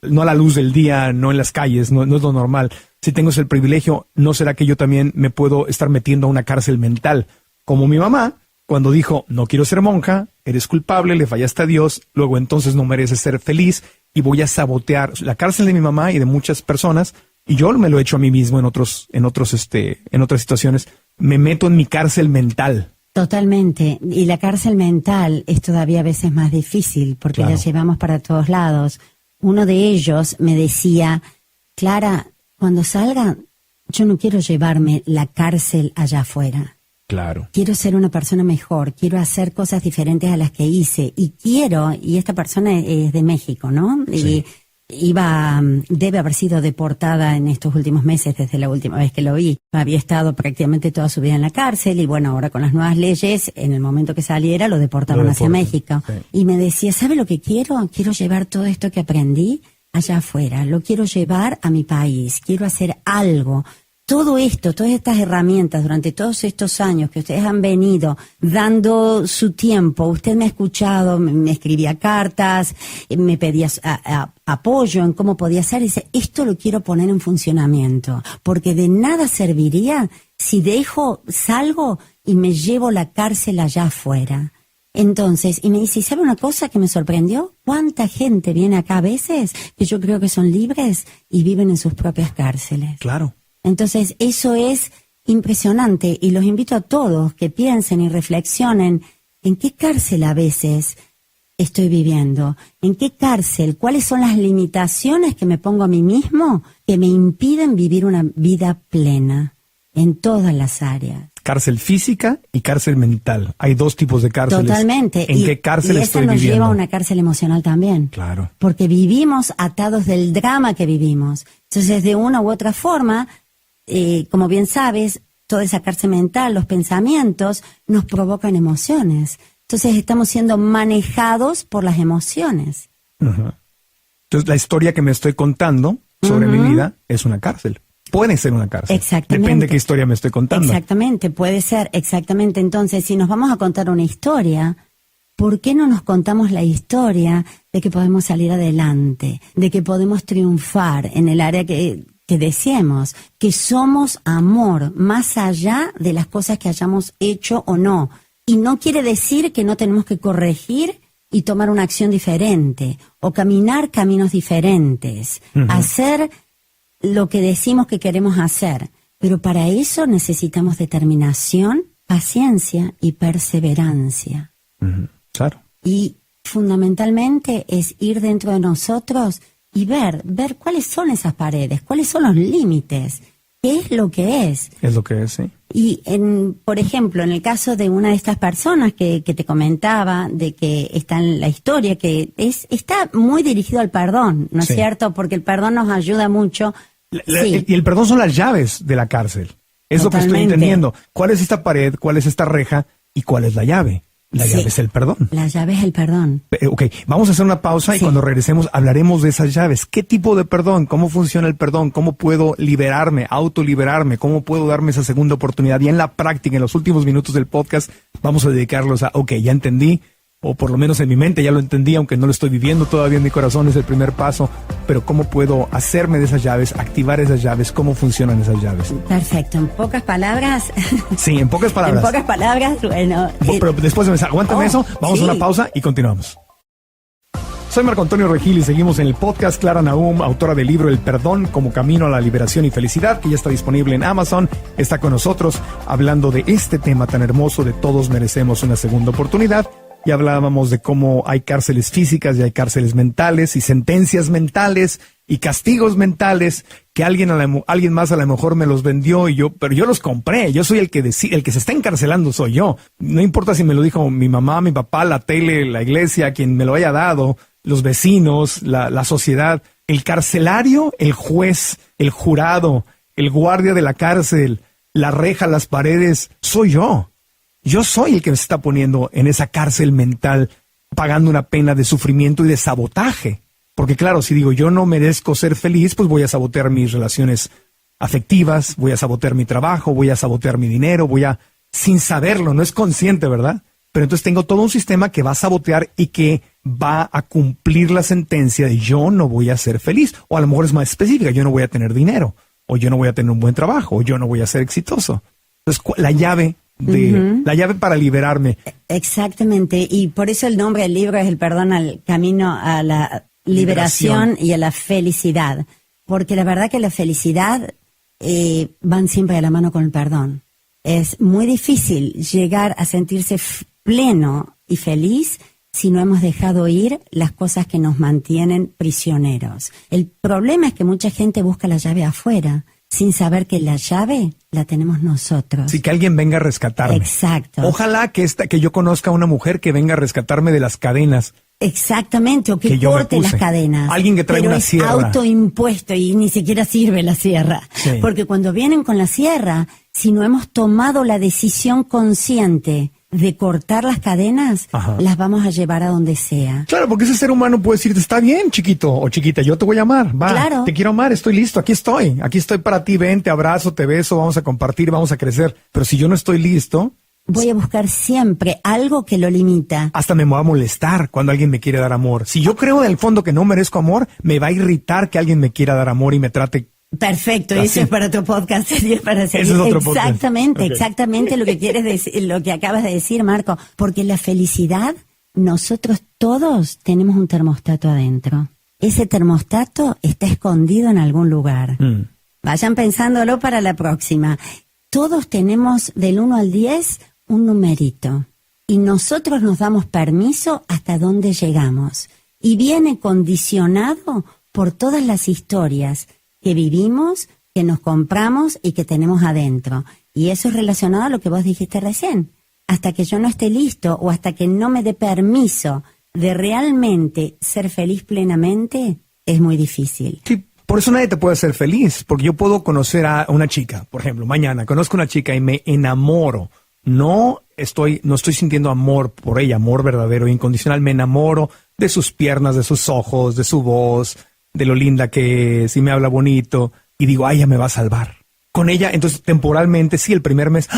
no a la luz del día, no en las calles, no es lo normal. Si tengo ese privilegio, ¿no será que yo también me puedo estar metiendo a una cárcel mental? Como mi mamá, cuando dijo, no quiero ser monja, eres culpable, le fallaste a Dios, luego entonces no mereces ser feliz y voy a sabotear la cárcel de mi mamá y de muchas personas, y yo me lo he hecho a mí mismo en otras situaciones. Me meto en mi cárcel mental. Totalmente. Y la cárcel mental es todavía a veces más difícil porque Claro. la llevamos para todos lados. Uno de ellos me decía, Clara, cuando salga, yo no quiero llevarme la cárcel allá afuera. Claro. Quiero ser una persona mejor, quiero hacer cosas diferentes a las que hice y esta persona es de México, ¿no? Sí. debe haber sido deportada en estos últimos meses desde la última vez que lo vi. Había estado prácticamente toda su vida en la cárcel y bueno, ahora con las nuevas leyes, en el momento que saliera lo deportaban hacia México. Sí. Y me decía, ¿sabe lo que quiero? Quiero llevar todo esto que aprendí allá afuera, lo quiero llevar a mi país, quiero hacer algo. Todo esto, todas estas herramientas durante todos estos años que ustedes han venido dando su tiempo, usted me ha escuchado, me escribía cartas, me pedía apoyo en cómo podía hacer, y dice, esto lo quiero poner en funcionamiento, porque de nada serviría si salgo y me llevo la cárcel allá afuera. Entonces, y me dice, ¿sabe una cosa que me sorprendió? ¿Cuánta gente viene acá a veces que yo creo que son libres y viven en sus propias cárceles? Claro. Entonces, eso es impresionante y los invito a todos que piensen y reflexionen en qué cárcel a veces estoy viviendo, en qué cárcel, cuáles son las limitaciones que me pongo a mí mismo que me impiden vivir una vida plena en todas las áreas. Cárcel física y cárcel mental. Hay dos tipos de cárceles. Totalmente. ¿En qué cárcel estoy viviendo? Y esa nos lleva a una cárcel emocional también. Claro. Porque vivimos atados del drama que vivimos. Entonces, de una u otra forma, como bien sabes, toda esa cárcel mental, los pensamientos, nos provocan emociones. Entonces, estamos siendo manejados por las emociones. Uh-huh. Entonces, la historia que me estoy contando sobre mi vida es una cárcel. Puede ser una cárcel. Exactamente. Depende de qué historia me estoy contando. Exactamente, puede ser, exactamente. Entonces, si nos vamos a contar una historia, ¿por qué no nos contamos la historia de que podemos salir adelante, de que podemos triunfar en el área que deseemos, que somos amor, más allá de las cosas que hayamos hecho o no? Y no quiere decir que no tenemos que corregir y tomar una acción diferente, o caminar caminos diferentes, hacer lo que decimos que queremos hacer, pero para eso necesitamos determinación, paciencia y perseverancia. Claro. Y fundamentalmente es ir dentro de nosotros y ver cuáles son esas paredes, cuáles son los límites, qué es lo que es. Es lo que es, sí. Y, por ejemplo, en el caso de una de estas personas que te comentaba, de que está en la historia, que está muy dirigido al perdón, ¿no es cierto? Porque el perdón nos ayuda mucho. Sí. Y el perdón son las llaves de la cárcel. Es Totalmente. Lo que estoy entendiendo. ¿Cuál es esta pared? ¿Cuál es esta reja? ¿Y cuál es la llave? La llave es el perdón. La llave es el perdón. Ok, vamos a hacer una pausa y cuando regresemos hablaremos de esas llaves. ¿Qué tipo de perdón? ¿Cómo funciona el perdón? ¿Cómo puedo liberarme, autoliberarme? ¿Cómo puedo darme esa segunda oportunidad? Y en la práctica, en los últimos minutos del podcast, vamos a dedicarlos a, ok, ya entendí, o por lo menos en mi mente ya lo entendí, aunque no lo estoy viviendo todavía en mi corazón, es el primer paso, pero ¿cómo puedo hacerme de esas llaves, activar esas llaves? ¿Cómo funcionan esas llaves? Perfecto, en pocas palabras. Sí, en pocas palabras. En pocas palabras, bueno. Pero después de aguántame eso, vamos a una pausa y continuamos. Soy Marco Antonio Regil y seguimos en el podcast. Clara Nahum, autora del libro El Perdón como Camino a la Liberación y Felicidad, que ya está disponible en Amazon, está con nosotros hablando de este tema tan hermoso de todos merecemos una segunda oportunidad. Y hablábamos de cómo hay cárceles físicas y hay cárceles mentales y sentencias mentales y castigos mentales que alguien más a lo mejor me los vendió pero yo los compré. Yo soy el que se está encarcelando soy yo. No importa si me lo dijo mi mamá, mi papá, la tele, la iglesia, quien me lo haya dado, los vecinos, la sociedad. El carcelario, el juez, el jurado, el guardia de la cárcel, la reja, las paredes, soy yo. Yo soy el que me está poniendo en esa cárcel mental, pagando una pena de sufrimiento y de sabotaje. Porque claro, si digo yo no merezco ser feliz, pues voy a sabotear mis relaciones afectivas, voy a sabotear mi trabajo, voy a sabotear mi dinero, sin saberlo, no es consciente, ¿verdad? Pero entonces tengo todo un sistema que va a sabotear y que va a cumplir la sentencia de yo no voy a ser feliz. O a lo mejor es más específica, yo no voy a tener dinero, o yo no voy a tener un buen trabajo, o yo no voy a ser exitoso. Entonces la llave para liberarme. Exactamente, y por eso el nombre del libro es El Perdón al Camino a la Liberación y a la Felicidad, porque la verdad que la felicidad van siempre de la mano con el perdón. Es muy difícil llegar a sentirse pleno y feliz si no hemos dejado ir las cosas que nos mantienen prisioneros. El problema es que mucha gente busca la llave afuera, sin saber que la llave la tenemos nosotros. Sí, que alguien venga a rescatarme. Exacto. Ojalá que yo conozca a una mujer que venga a rescatarme de las cadenas Exactamente, o que yo me corte puse. las cadenas. Alguien que trae pero una es sierra. autoimpuesto y ni siquiera sirve la sierra. Sí. Porque cuando vienen con la sierra, si no hemos tomado la decisión consciente de cortar las cadenas, Ajá. las vamos a llevar a donde sea. Claro, porque ese ser humano puede decirte, está bien, chiquito o chiquita, yo te voy a amar, va, Claro. te quiero amar, estoy listo, aquí estoy para ti, ven, te abrazo, te beso, vamos a compartir, vamos a crecer. Pero si yo no estoy listo, Voy a buscar siempre algo que lo limita. hasta me va a molestar cuando alguien me quiere dar amor. Si yo creo en el fondo que no merezco amor, me va a irritar que alguien me quiera dar amor y me trate. Perfecto, Así. eso es para otro podcast, sería para seguir. Ese es otro podcast. Exactamente, Ok. exactamente lo que quieres decir, lo que acabas de decir, Marco. Porque la felicidad, nosotros todos tenemos un termostato adentro. Ese termostato está escondido en algún lugar. Vayan pensándolo para la próxima. Todos tenemos del 1 al 10 un numerito. Y nosotros nos damos permiso hasta dónde llegamos. Y viene condicionado por todas las historias que vivimos, que nos compramos y que tenemos adentro. Y eso es relacionado a lo que vos dijiste recién. Hasta que yo no esté listo o hasta que no me dé permiso de realmente ser feliz plenamente, es muy difícil. Sí, por eso nadie te puede hacer feliz, porque yo puedo conocer a una chica, por ejemplo, mañana conozco a una chica y me enamoro. No estoy sintiendo amor por ella, amor verdadero e incondicional. Me enamoro de sus piernas, de sus ojos, de su voz, de lo linda que es y me habla bonito. Y digo, ay, ella me va a salvar. Con ella, entonces, temporalmente, sí, el primer mes,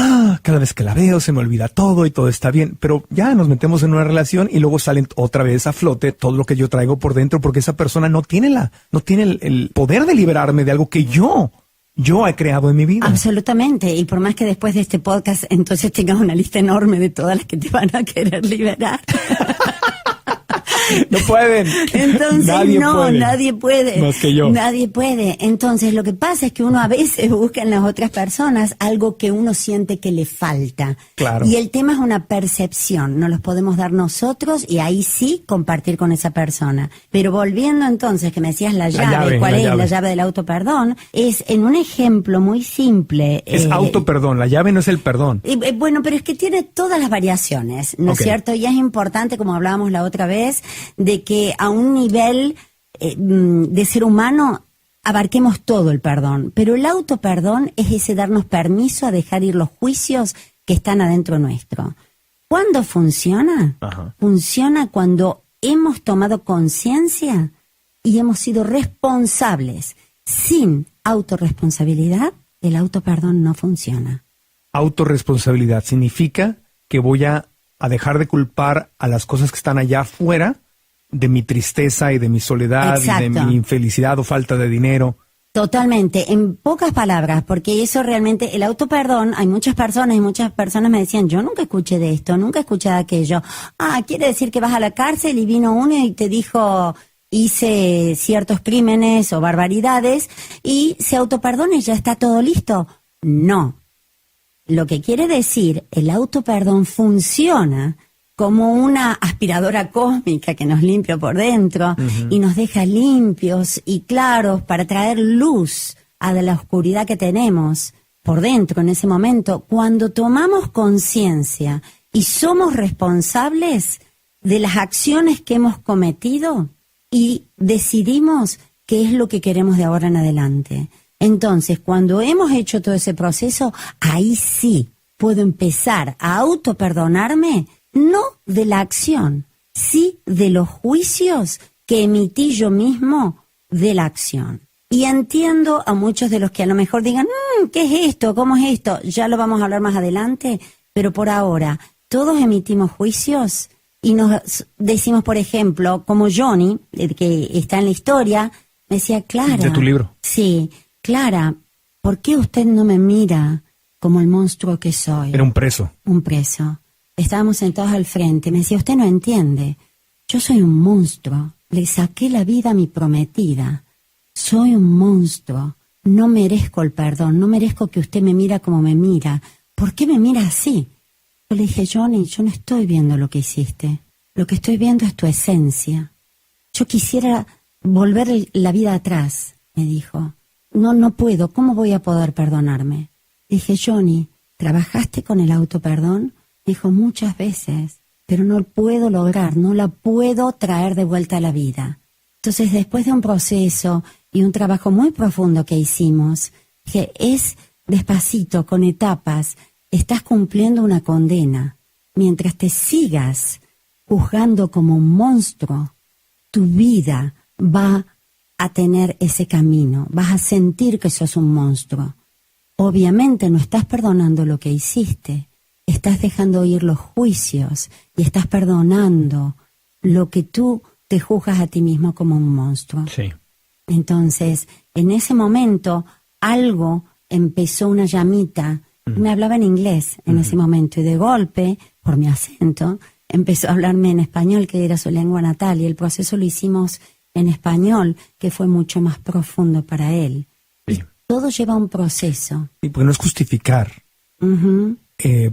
cada vez que la veo se me olvida todo y todo está bien. Pero ya nos metemos en una relación y luego salen otra vez a flote todo lo que yo traigo por dentro porque esa persona no tiene el poder de liberarme de algo que yo he creado en mi vida. Absolutamente, y por más que después de este podcast entonces tengas una lista enorme de todas las que te van a querer liberar. No pueden. Entonces nadie puede. Más que yo. Nadie puede. Entonces lo que pasa es que uno a veces busca en las otras personas algo que uno siente que le falta. Claro. Y el tema es una percepción, no los podemos dar nosotros y ahí sí compartir con esa persona. Pero volviendo entonces, que me decías la llave, ¿cuál es la llave del autoperdón? Es en un ejemplo muy simple. Es autoperdón, la llave no es el perdón. Bueno, pero es que tiene todas las variaciones, ¿no es cierto? Y es importante, como hablábamos la otra vez, de que a un nivel de ser humano abarquemos todo el perdón. Pero el autoperdón es ese darnos permiso a dejar ir los juicios que están adentro nuestro. ¿Cuándo funciona? Ajá. Funciona cuando hemos tomado conciencia y hemos sido responsables. Sin autorresponsabilidad, el autoperdón no funciona. Autorresponsabilidad significa que voy a dejar de culpar a las cosas que están allá afuera de mi tristeza y de mi soledad. Exacto. Y de mi infelicidad o falta de dinero. Totalmente, en pocas palabras, porque eso realmente, el autoperdón, hay muchas personas me decían, yo nunca escuché de esto, nunca escuché de aquello. Quiere decir que vas a la cárcel y vino uno y te dijo, hice ciertos crímenes o barbaridades y se autoperdona y ya está todo listo. No. Lo que quiere decir, el autoperdón funciona como una aspiradora cósmica que nos limpia por dentro y nos deja limpios y claros para traer luz a la oscuridad que tenemos por dentro en ese momento. Cuando tomamos conciencia y somos responsables de las acciones que hemos cometido y decidimos qué es lo que queremos de ahora en adelante. Entonces, cuando hemos hecho todo ese proceso, ahí sí puedo empezar a autoperdonarme, no de la acción, sí de los juicios que emití yo mismo de la acción. Y entiendo a muchos de los que a lo mejor digan, ¿qué es esto? ¿Cómo es esto? Ya lo vamos a hablar más adelante, pero por ahora, todos emitimos juicios y nos decimos, por ejemplo, como Johnny, que está en la historia, me decía, Clara. De tu libro. Sí, Clara, ¿por qué usted no me mira como el monstruo que soy? Era un preso. Un preso. Estábamos sentados al frente. Me decía, usted no entiende. Yo soy un monstruo. Le saqué la vida a mi prometida. Soy un monstruo. No merezco el perdón. No merezco que usted me mira como me mira. ¿Por qué me mira así? Yo le dije, Johnny, yo no estoy viendo lo que hiciste. Lo que estoy viendo es tu esencia. Yo quisiera volver la vida atrás, me dijo. No puedo. ¿Cómo voy a poder perdonarme? Dije, Johnny, ¿trabajaste con el autoperdón? Dijo, muchas veces. pero no lo puedo lograr, no la puedo traer de vuelta a la vida. Entonces, después de un proceso y un trabajo muy profundo que hicimos, que es despacito, con etapas, estás cumpliendo una condena. Mientras te sigas juzgando como un monstruo, tu vida va a tener ese camino, vas a sentir que sos un monstruo. Obviamente no estás perdonando lo que hiciste, estás dejando ir los juicios y estás perdonando lo que tú te juzgas a ti mismo como un monstruo. Sí. Entonces, en ese momento, algo empezó, una llamita. Me hablaba en inglés en ese momento y de golpe, por mi acento, empezó a hablarme en español, que era su lengua natal, y el proceso lo hicimos en español, que fue mucho más profundo para él. Sí. Y todo lleva un proceso. Y porque no es justificar. Ujú.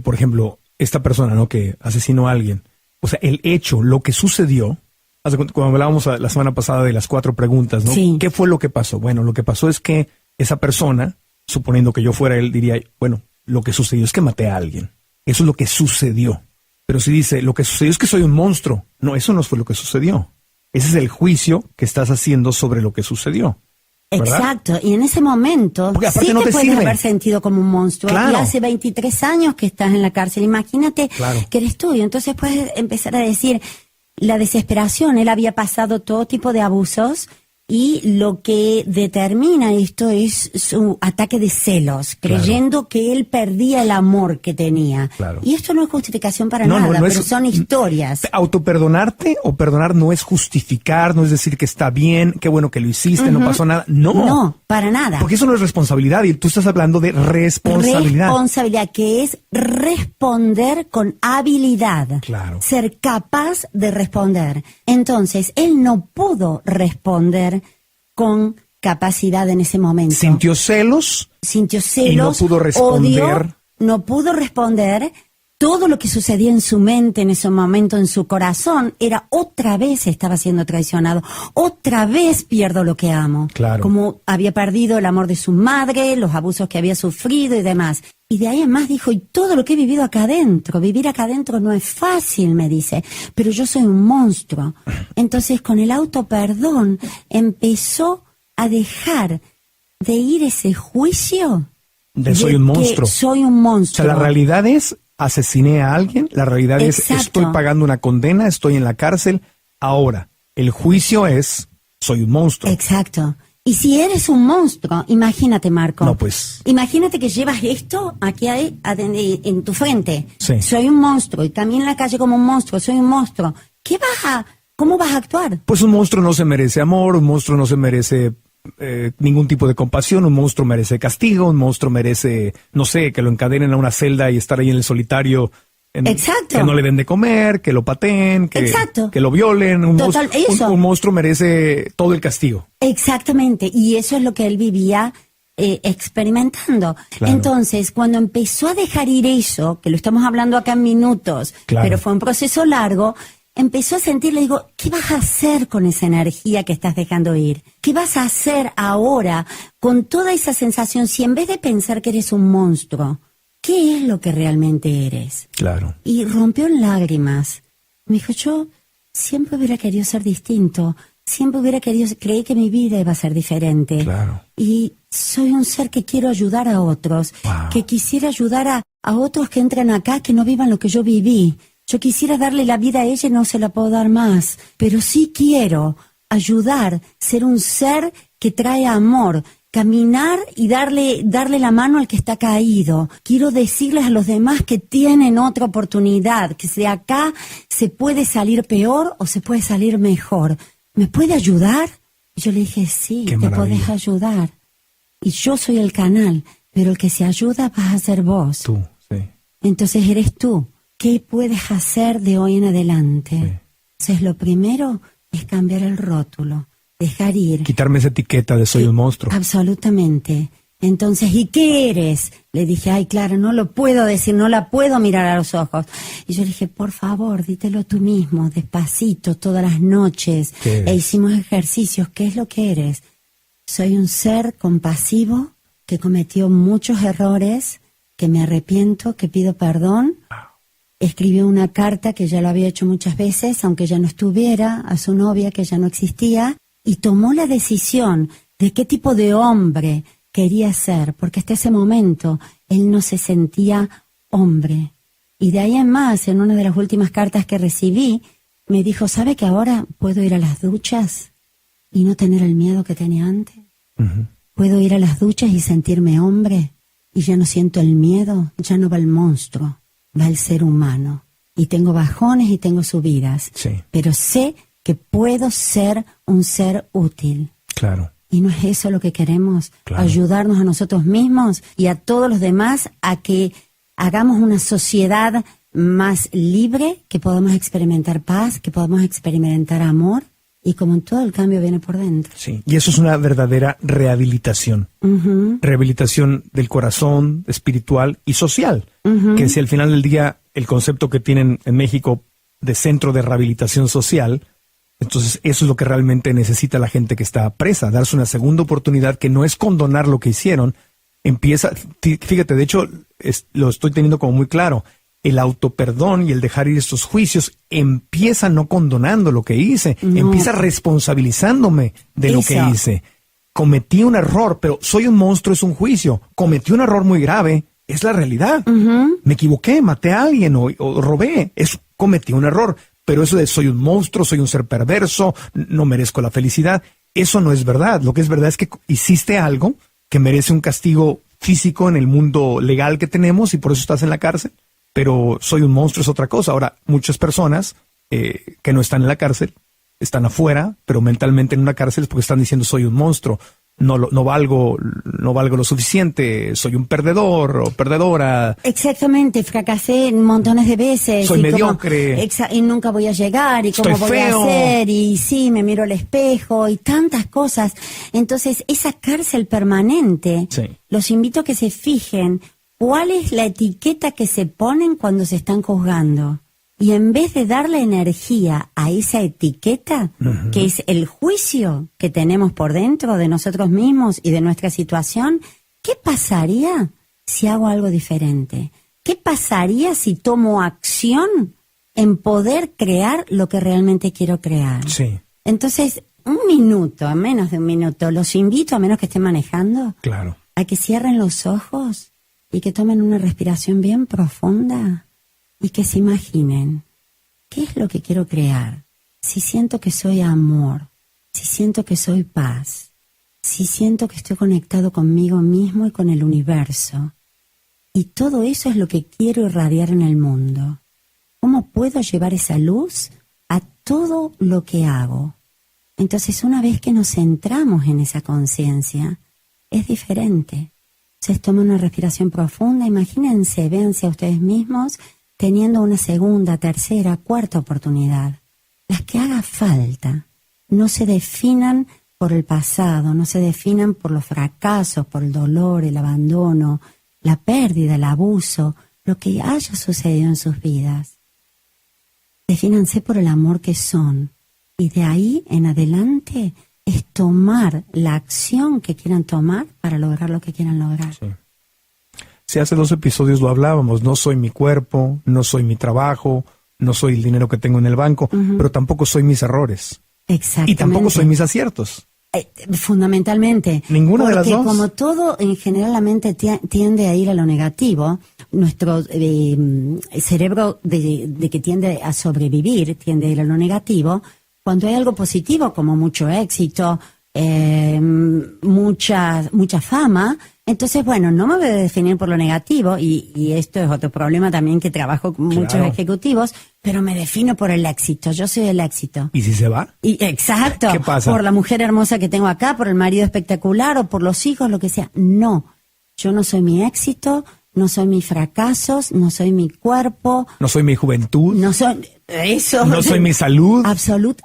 Por ejemplo, esta persona, ¿no?, que asesinó a alguien. O sea, el hecho, lo que sucedió, cuando hablábamos la semana pasada de las 4 preguntas, ¿no? Sí. ¿Qué fue lo que pasó? Bueno, lo que pasó es que esa persona, suponiendo que yo fuera él, diría, bueno, lo que sucedió es que maté a alguien. Eso es lo que sucedió. Pero si dice, lo que sucedió es que soy un monstruo. No, eso no fue lo que sucedió. Ese es el juicio que estás haciendo sobre lo que sucedió, ¿verdad? Exacto, y en ese momento Porque aparte sí no te te puedes sirve. haber sentido como un monstruo. Claro. Y hace 23 años que estás en la cárcel, imagínate Claro. que eres tú. Y entonces puedes empezar a decir, la desesperación, él había pasado todo tipo de abusos y lo que determina esto es su ataque de celos, Claro. creyendo que él perdía el amor que tenía. Claro. Y esto no es justificación para No, nada, no pero es- son historias. Autoperdonarte o perdonar no es justificar, no es decir que está bien, qué bueno que lo hiciste, no pasó nada. No. No, para nada. Porque eso no es responsabilidad y tú estás hablando de responsabilidad. Responsabilidad, que es responder con habilidad. Claro. Ser capaz de responder. Entonces, él no pudo responder con capacidad en ese momento. Sintió celos. Sintió celos, Y no pudo responder. odio, no pudo responder. Todo lo que sucedía en su mente en ese momento, en su corazón, era otra vez estaba siendo traicionado. Otra vez pierdo lo que amo. Claro. Como había perdido el amor de su madre, los abusos que había sufrido y demás. Y de ahí en más dijo, y todo lo que he vivido acá adentro, vivir acá adentro no es fácil, me dice, pero yo soy un monstruo. Entonces, con el autoperdón, empezó a dejar de ir ese juicio De soy un que monstruo. soy un O monstruo. sea, la realidad es, asesiné a alguien, la realidad es, Exacto. estoy pagando una condena, estoy en la cárcel. Ahora, el juicio es, soy un monstruo. Exacto. Y si eres un monstruo, imagínate, Marco. No, pues. Imagínate que llevas esto aquí en tu frente. Sí. Soy un monstruo y camino en la calle como un monstruo, soy un monstruo. ¿Cómo vas a actuar? Pues un monstruo no se merece amor, un monstruo no se merece ningún tipo de compasión, un monstruo merece castigo, un monstruo merece, no sé, que lo encadenen a una celda y estar ahí en el solitario. Exacto. Que no le den de comer, que lo pateen, Exacto. que lo violen. Un, Total, eso. un monstruo merece todo el castigo. Exactamente, y eso es lo que él vivía experimentando. Claro. Entonces, cuando empezó a dejar ir eso, que lo estamos hablando acá en minutos, Claro. pero fue un proceso largo, empezó a sentir, le digo, ¿qué vas a hacer con esa energía que estás dejando ir? ¿Qué vas a hacer ahora con toda esa sensación si en vez de pensar que eres un monstruo, qué es lo que realmente eres? Claro. Y rompió en lágrimas. Me dijo, yo siempre hubiera querido ser distinto, siempre hubiera querido, creí que mi vida iba a ser diferente. Claro. Y soy un ser que quiero ayudar a otros, Wow. que quisiera ayudar a otros que entran acá, que no vivan lo que yo viví. Yo quisiera darle la vida a ella y no se la puedo dar más, pero sí quiero ayudar, ser un ser que trae amor, caminar y darle la mano al que está caído. Quiero decirles a los demás que tienen otra oportunidad, que de acá se puede salir peor o se puede salir mejor. ¿Me puede ayudar? Y yo le dije, sí, Qué te maravilla. podés ayudar. Y yo soy el canal, pero el que se ayuda vas a ser vos. Tú, sí. Entonces eres tú. ¿Qué puedes hacer de hoy en adelante? Sí. Entonces lo primero es cambiar el rótulo, dejar ir. Quitarme esa etiqueta de soy un monstruo. Absolutamente. Entonces, ¿y qué eres? Le dije, ay, claro, no lo puedo decir, no la puedo mirar a los ojos. Y yo le dije, por favor, dítelo tú mismo, despacito, todas las noches. ¿Qué eres? E hicimos ejercicios. ¿Qué es lo que eres? Soy un ser compasivo que cometió muchos errores, que me arrepiento, que pido perdón. escribió una carta que ya lo había hecho muchas veces, aunque ya no estuviera, a su novia que ya no existía, y tomó la decisión de qué tipo de hombre quería ser, porque hasta ese momento él no se sentía hombre. Y de ahí en más, en una de las últimas cartas que recibí, me dijo, ¿sabe que ahora puedo ir a las duchas y no tener el miedo que tenía antes? Ujú. Puedo ir a las duchas y sentirme hombre, y ya no siento el miedo, ya no va el monstruo, va el ser humano. Y tengo bajones y tengo subidas, Sí. pero sé que puedo ser un ser útil. Claro. ¿Y no es eso lo que queremos? Claro. Ayudarnos a nosotros mismos y a todos los demás a que hagamos una sociedad más libre, que podamos experimentar paz, que podamos experimentar amor, y como en todo el cambio viene por dentro. Sí. Y eso es una verdadera rehabilitación. Ujú. Rehabilitación del corazón, espiritual y social. Ujú. Que si al final del día el concepto que tienen en México de centro de rehabilitación social, entonces eso es lo que realmente necesita la gente que está presa, darse una segunda oportunidad, que no es condonar lo que hicieron. Empieza, fíjate, de hecho lo estoy teniendo como muy claro, el autoperdón y el dejar ir estos juicios empieza no condonando lo que hice, No. empieza responsabilizándome de lo que Eso. hice. Cometí un error, pero soy un monstruo, es un juicio. Cometí un error muy grave, es la realidad. Ujú. Me equivoqué, maté a alguien o robé, cometí un error. Pero eso de soy un monstruo, soy un ser perverso, no merezco la felicidad, eso no es verdad. Lo que es verdad es que hiciste algo que merece un castigo físico en el mundo legal que tenemos y por eso estás en la cárcel. Pero soy un monstruo es otra cosa. Ahora, muchas personas que no están en la cárcel, están afuera, pero mentalmente en una cárcel es porque están diciendo soy un monstruo, no valgo lo suficiente, soy un perdedor o perdedora. Exactamente, fracasé montones de veces. Soy y mediocre. Y nunca voy a llegar, y cómo Estoy voy feo. a hacer, y sí, me miro al espejo, y tantas cosas. Entonces, esa cárcel permanente, Sí. los invito a que se fijen cuál es la etiqueta que se ponen cuando se están juzgando. Y en vez de darle energía a esa etiqueta, que es el juicio que tenemos por dentro de nosotros mismos y de nuestra situación, ¿qué pasaría si hago algo diferente? ¿Qué pasaría si tomo acción en poder crear lo que realmente quiero crear? Sí, Entonces, un minuto, menos de un minuto, los invito, a menos que estén manejando, claro. a que cierren los ojos y que tomen una respiración bien profunda y que se imaginen, ¿qué es lo que quiero crear? Si siento que soy amor, si siento que soy paz, si siento que estoy conectado conmigo mismo y con el universo, y todo eso es lo que quiero irradiar en el mundo, ¿cómo puedo llevar esa luz a todo lo que hago? Entonces, una vez que nos centramos en esa conciencia, es diferente. Se toma una respiración profunda, imagínense, véanse a ustedes mismos teniendo una segunda, tercera, cuarta oportunidad. Las que haga falta. No se definan por el pasado, no se definan por los fracasos, por el dolor, el abandono, la pérdida, el abuso, lo que haya sucedido en sus vidas. Defínanse por el amor que son. Y de ahí en adelante es tomar la acción que quieran tomar para lograr lo que quieran lograr. Sí. Si hace 2 episodios lo hablábamos, no soy mi cuerpo, no soy mi trabajo, no soy el dinero que tengo en el banco, pero tampoco soy mis errores. Exactamente. Y tampoco soy mis aciertos. Fundamentalmente. Ninguna de las dos. Porque como todo en general la mente tiende a ir a lo negativo, nuestro cerebro de que tiende a sobrevivir, tiende a ir a lo negativo. Cuando hay algo positivo como mucho éxito, mucha fama, entonces, bueno, no me voy a definir por lo negativo, y esto es otro problema también que trabajo con muchos ejecutivos, pero me defino por el éxito, yo soy el éxito. ¿Y si se va? Y exacto, ¿Qué pasa? por la mujer hermosa que tengo acá, por el marido espectacular o por los hijos, lo que sea. No, yo no soy mi éxito, no soy mis fracasos, no soy mi cuerpo, No soy mi juventud, no soy eso. no soy mi salud,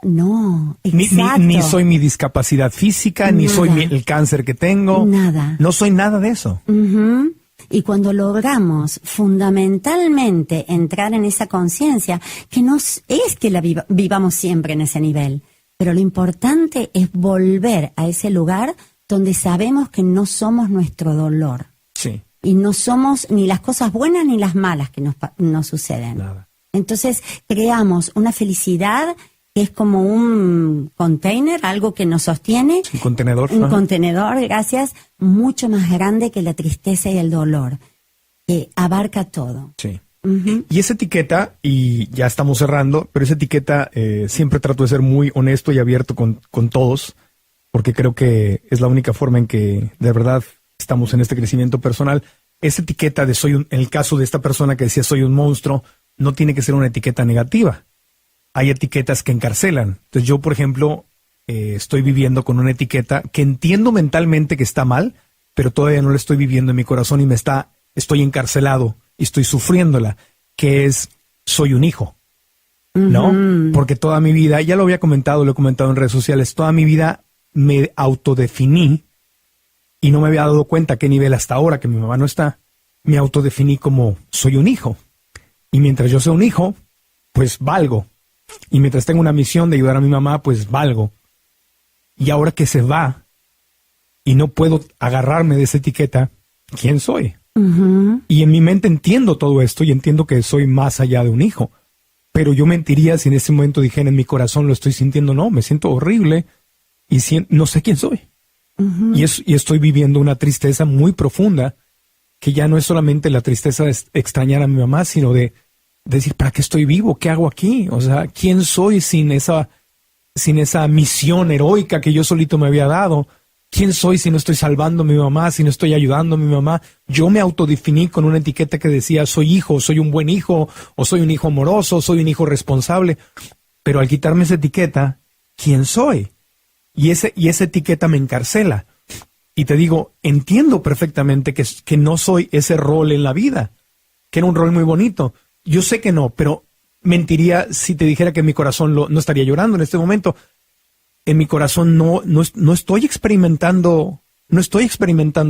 No, ni exacto. soy mi discapacidad física, ni soy el cáncer que tengo. Nada. No soy nada de eso. Ujú. Y cuando logramos fundamentalmente entrar en esa conciencia, que no es que la vivamos siempre en ese nivel, pero lo importante es volver a ese lugar donde sabemos que no somos nuestro dolor. Sí. y no somos ni las cosas buenas ni las malas que nos suceden. Nada. Entonces creamos una felicidad que es como un container, algo que nos sostiene. Un contenedor. Un contenedor, gracias, mucho más grande que la tristeza y el dolor. Abarca todo. Sí. Y esa etiqueta, y ya estamos cerrando, pero esa etiqueta siempre trato de ser muy honesto y abierto con todos, porque creo que es la única forma en que de verdad estamos en este crecimiento personal. Esa etiqueta de en el caso de esta persona que decía soy un monstruo, no tiene que ser una etiqueta negativa. Hay etiquetas que encarcelan. Entonces yo, por ejemplo, estoy viviendo con una etiqueta que entiendo mentalmente que está mal, pero todavía no la estoy viviendo en mi corazón y estoy encarcelado y estoy sufriéndola, que es soy un hijo, ¿no? Porque toda mi vida, ya lo he comentado en redes sociales, toda mi vida me autodefiní y no me había dado cuenta a qué nivel hasta ahora que mi mamá no está, me autodefiní como soy un hijo. Y mientras yo sea un hijo, pues valgo. Y mientras tengo una misión de ayudar a mi mamá, pues valgo. Y ahora que se va y no puedo agarrarme de esa etiqueta, ¿quién soy? Y en mi mente entiendo todo esto y entiendo que soy más allá de un hijo. Pero yo mentiría si en ese momento dijera en mi corazón lo estoy sintiendo. No, me siento horrible y no sé quién soy. Y estoy viviendo una tristeza muy profunda que ya no es solamente la tristeza de extrañar a mi mamá, sino de decir, ¿para qué estoy vivo? ¿Qué hago aquí? O sea, ¿quién soy sin esa misión heroica que yo solito me había dado? ¿Quién soy si no estoy salvando a mi mamá, si no estoy ayudando a mi mamá? Yo me autodefiní con una etiqueta que decía, soy hijo, soy un buen hijo, o soy un hijo amoroso, soy un hijo responsable. Pero al quitarme esa etiqueta, ¿quién soy? Y esa etiqueta me encarcela. Y te digo, entiendo perfectamente que no soy ese rol en la vida, que era un rol muy bonito. Yo sé que no, pero mentiría si te dijera que en mi corazón no estaría llorando en este momento. En mi corazón no estoy experimentando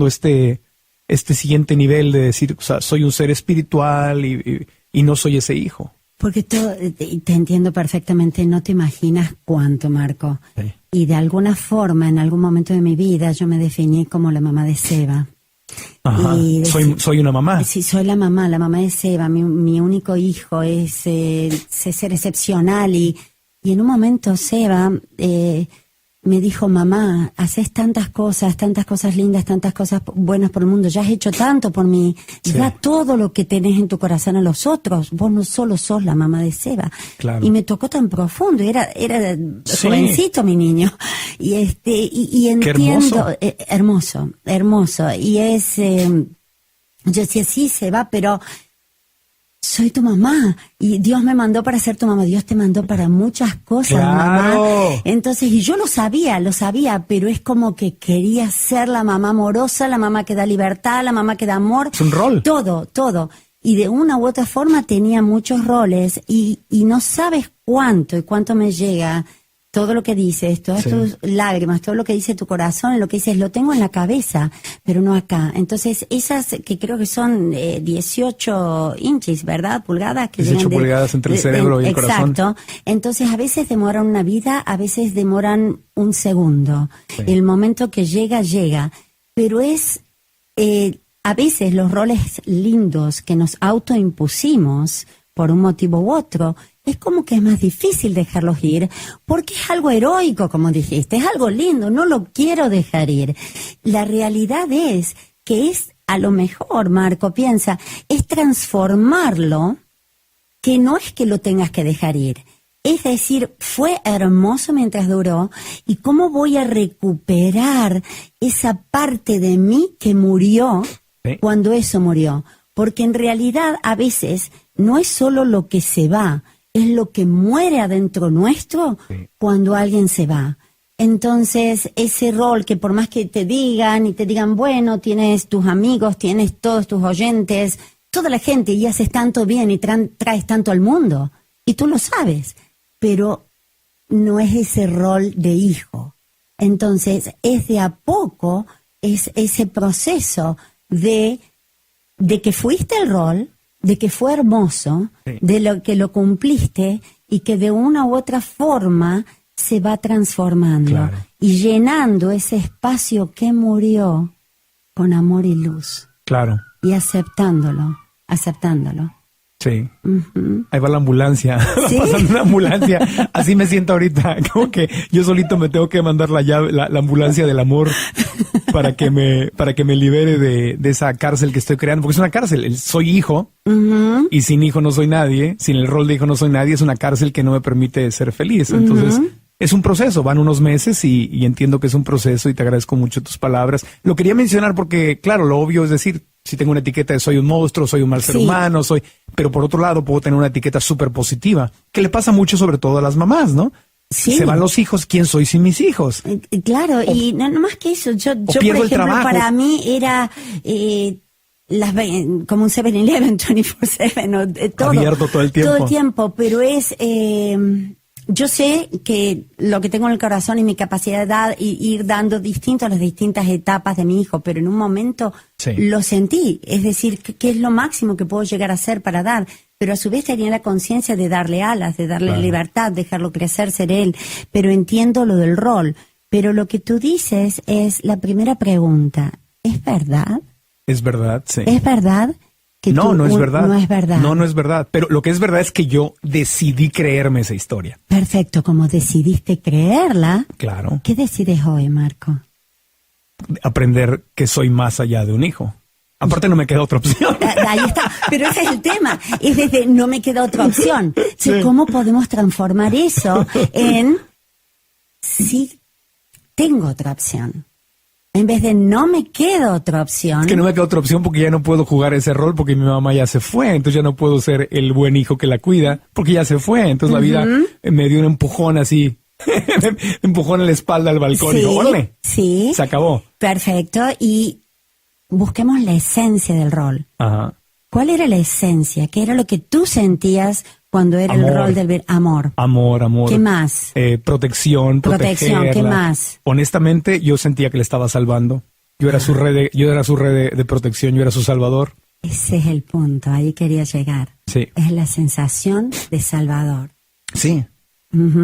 este siguiente nivel de decir, o sea, soy un ser espiritual y no soy ese hijo. Porque te entiendo perfectamente, no te imaginas cuánto, Marco. Sí. Y de alguna forma, en algún momento de mi vida, yo me definí como la mamá de Seba. Ajá. Soy una mamá. Sí, soy la mamá de Seba. Mi único hijo es ser excepcional. Y en un momento Seba me dijo, mamá, haces tantas cosas lindas, tantas cosas buenas por el mundo. Ya has hecho tanto por mí. Sí. Da todo lo que tenés en tu corazón a los otros. Vos no solo sos la mamá de Seba. Claro. Y me tocó tan profundo. Era jovencito mi niño. Y entiendo. Hermoso. Y yo decía, sí, Seba, pero soy tu mamá y Dios me mandó para ser tu mamá. Dios te mandó para muchas cosas, ¡claro! mamá. Entonces, y yo lo sabía, pero es como que quería ser la mamá amorosa, la mamá que da libertad, la mamá que da amor. Es un rol. Todo. Y de una u otra forma tenía muchos roles y no sabes cuánto me llega todo lo que dices, todas tus lágrimas, todo lo que dice tu corazón, lo que dices, lo tengo en la cabeza, pero no acá. Entonces, esas que creo que son 18 inches, ¿verdad? Pulgadas. 18 pulgadas entre el cerebro y el corazón. Exacto. Entonces, a veces demoran una vida, a veces demoran un segundo. Sí. El momento que llega. Pero a veces los roles lindos que nos autoimpusimos por un motivo u otro, es como que es más difícil dejarlos ir, porque es algo heroico, como dijiste, es algo lindo, no lo quiero dejar ir. La realidad es que es, a lo mejor, Marco, piensa, es transformarlo, que no es que lo tengas que dejar ir. Es decir, fue hermoso mientras duró, y cómo voy a recuperar esa parte de mí que murió cuando eso murió. Porque en realidad, a veces, no es solo lo que se va, es lo que muere adentro nuestro cuando alguien se va. Entonces, ese rol que por más que te digan, bueno, tienes tus amigos, tienes todos tus oyentes, toda la gente, y haces tanto bien y traes tanto al mundo, y tú lo sabes, pero no es ese rol de hijo. Entonces, es de a poco, es ese proceso de que fuiste el rol, de que fue hermoso, de lo que lo cumpliste y que de una u otra forma se va transformando y llenando ese espacio que murió con amor y luz. Claro. y aceptándolo. Sí. Ujú. Ahí va la ambulancia. ¿Sí? Va pasando una ambulancia. Así me siento ahorita. Como que yo solito me tengo que mandar la llave, la ambulancia del amor para que me libere de esa cárcel que estoy creando. Porque es una cárcel. Soy hijo. Ujú. Y sin hijo no soy nadie. Sin el rol de hijo no soy nadie. Es una cárcel que no me permite ser feliz. Entonces, es un proceso. Van unos meses y entiendo que es un proceso y te agradezco mucho tus palabras. Lo quería mencionar porque, claro, lo obvio es decir, si tengo una etiqueta de soy un monstruo, soy un mal ser humano, pero por otro lado puedo tener una etiqueta súper positiva, que le pasa mucho sobre todo a las mamás, ¿no? Sí. Se van los hijos, ¿quién soy sin mis hijos? Claro, y no más que eso, yo por pierdo el ejemplo, trabajo. para mí era como un 7-Eleven, 24/7, todo. Abierto todo el tiempo. Todo el tiempo, pero es... yo sé que lo que tengo en el corazón y mi capacidad de dar y ir dando las distintas etapas de mi hijo, pero en un momento lo sentí, es decir, que es lo máximo que puedo llegar a hacer para dar, pero a su vez tenía la conciencia de darle alas, de darle libertad, dejarlo crecer, ser él, pero entiendo lo del rol. Pero lo que tú dices es la primera pregunta, ¿es verdad? Es verdad, sí. ¿Es verdad? No es verdad. No es verdad. No es verdad. Pero lo que es verdad es que yo decidí creerme esa historia. Perfecto, como decidiste creerla. Claro. ¿Qué decides hoy, Marco? Aprender que soy más allá de un hijo. Aparte no me queda otra opción. Ahí está, pero ese es el tema. Es desde no me queda otra opción. Sí. ¿Cómo podemos transformar eso en sí tengo otra opción? En vez de no me queda otra opción. Es que no me queda otra opción porque ya no puedo jugar ese rol porque mi mamá ya se fue. Entonces ya no puedo ser el buen hijo que la cuida porque ya se fue. Entonces la vida me dio un empujón así. Empujón en la espalda al balcón. Sí, y digo, órale. Sí. Se acabó. Perfecto. Y busquemos la esencia del rol. Ajá. ¿Cuál era la esencia? ¿Qué era lo que tú sentías cuando era el rol del amor? Amor. ¿Qué más? Protección, ¿Qué más? Honestamente, yo sentía que le estaba salvando. Yo era su red de protección, yo era su salvador. Ese es el punto, ahí quería llegar. Sí. Es la sensación de salvador. Sí.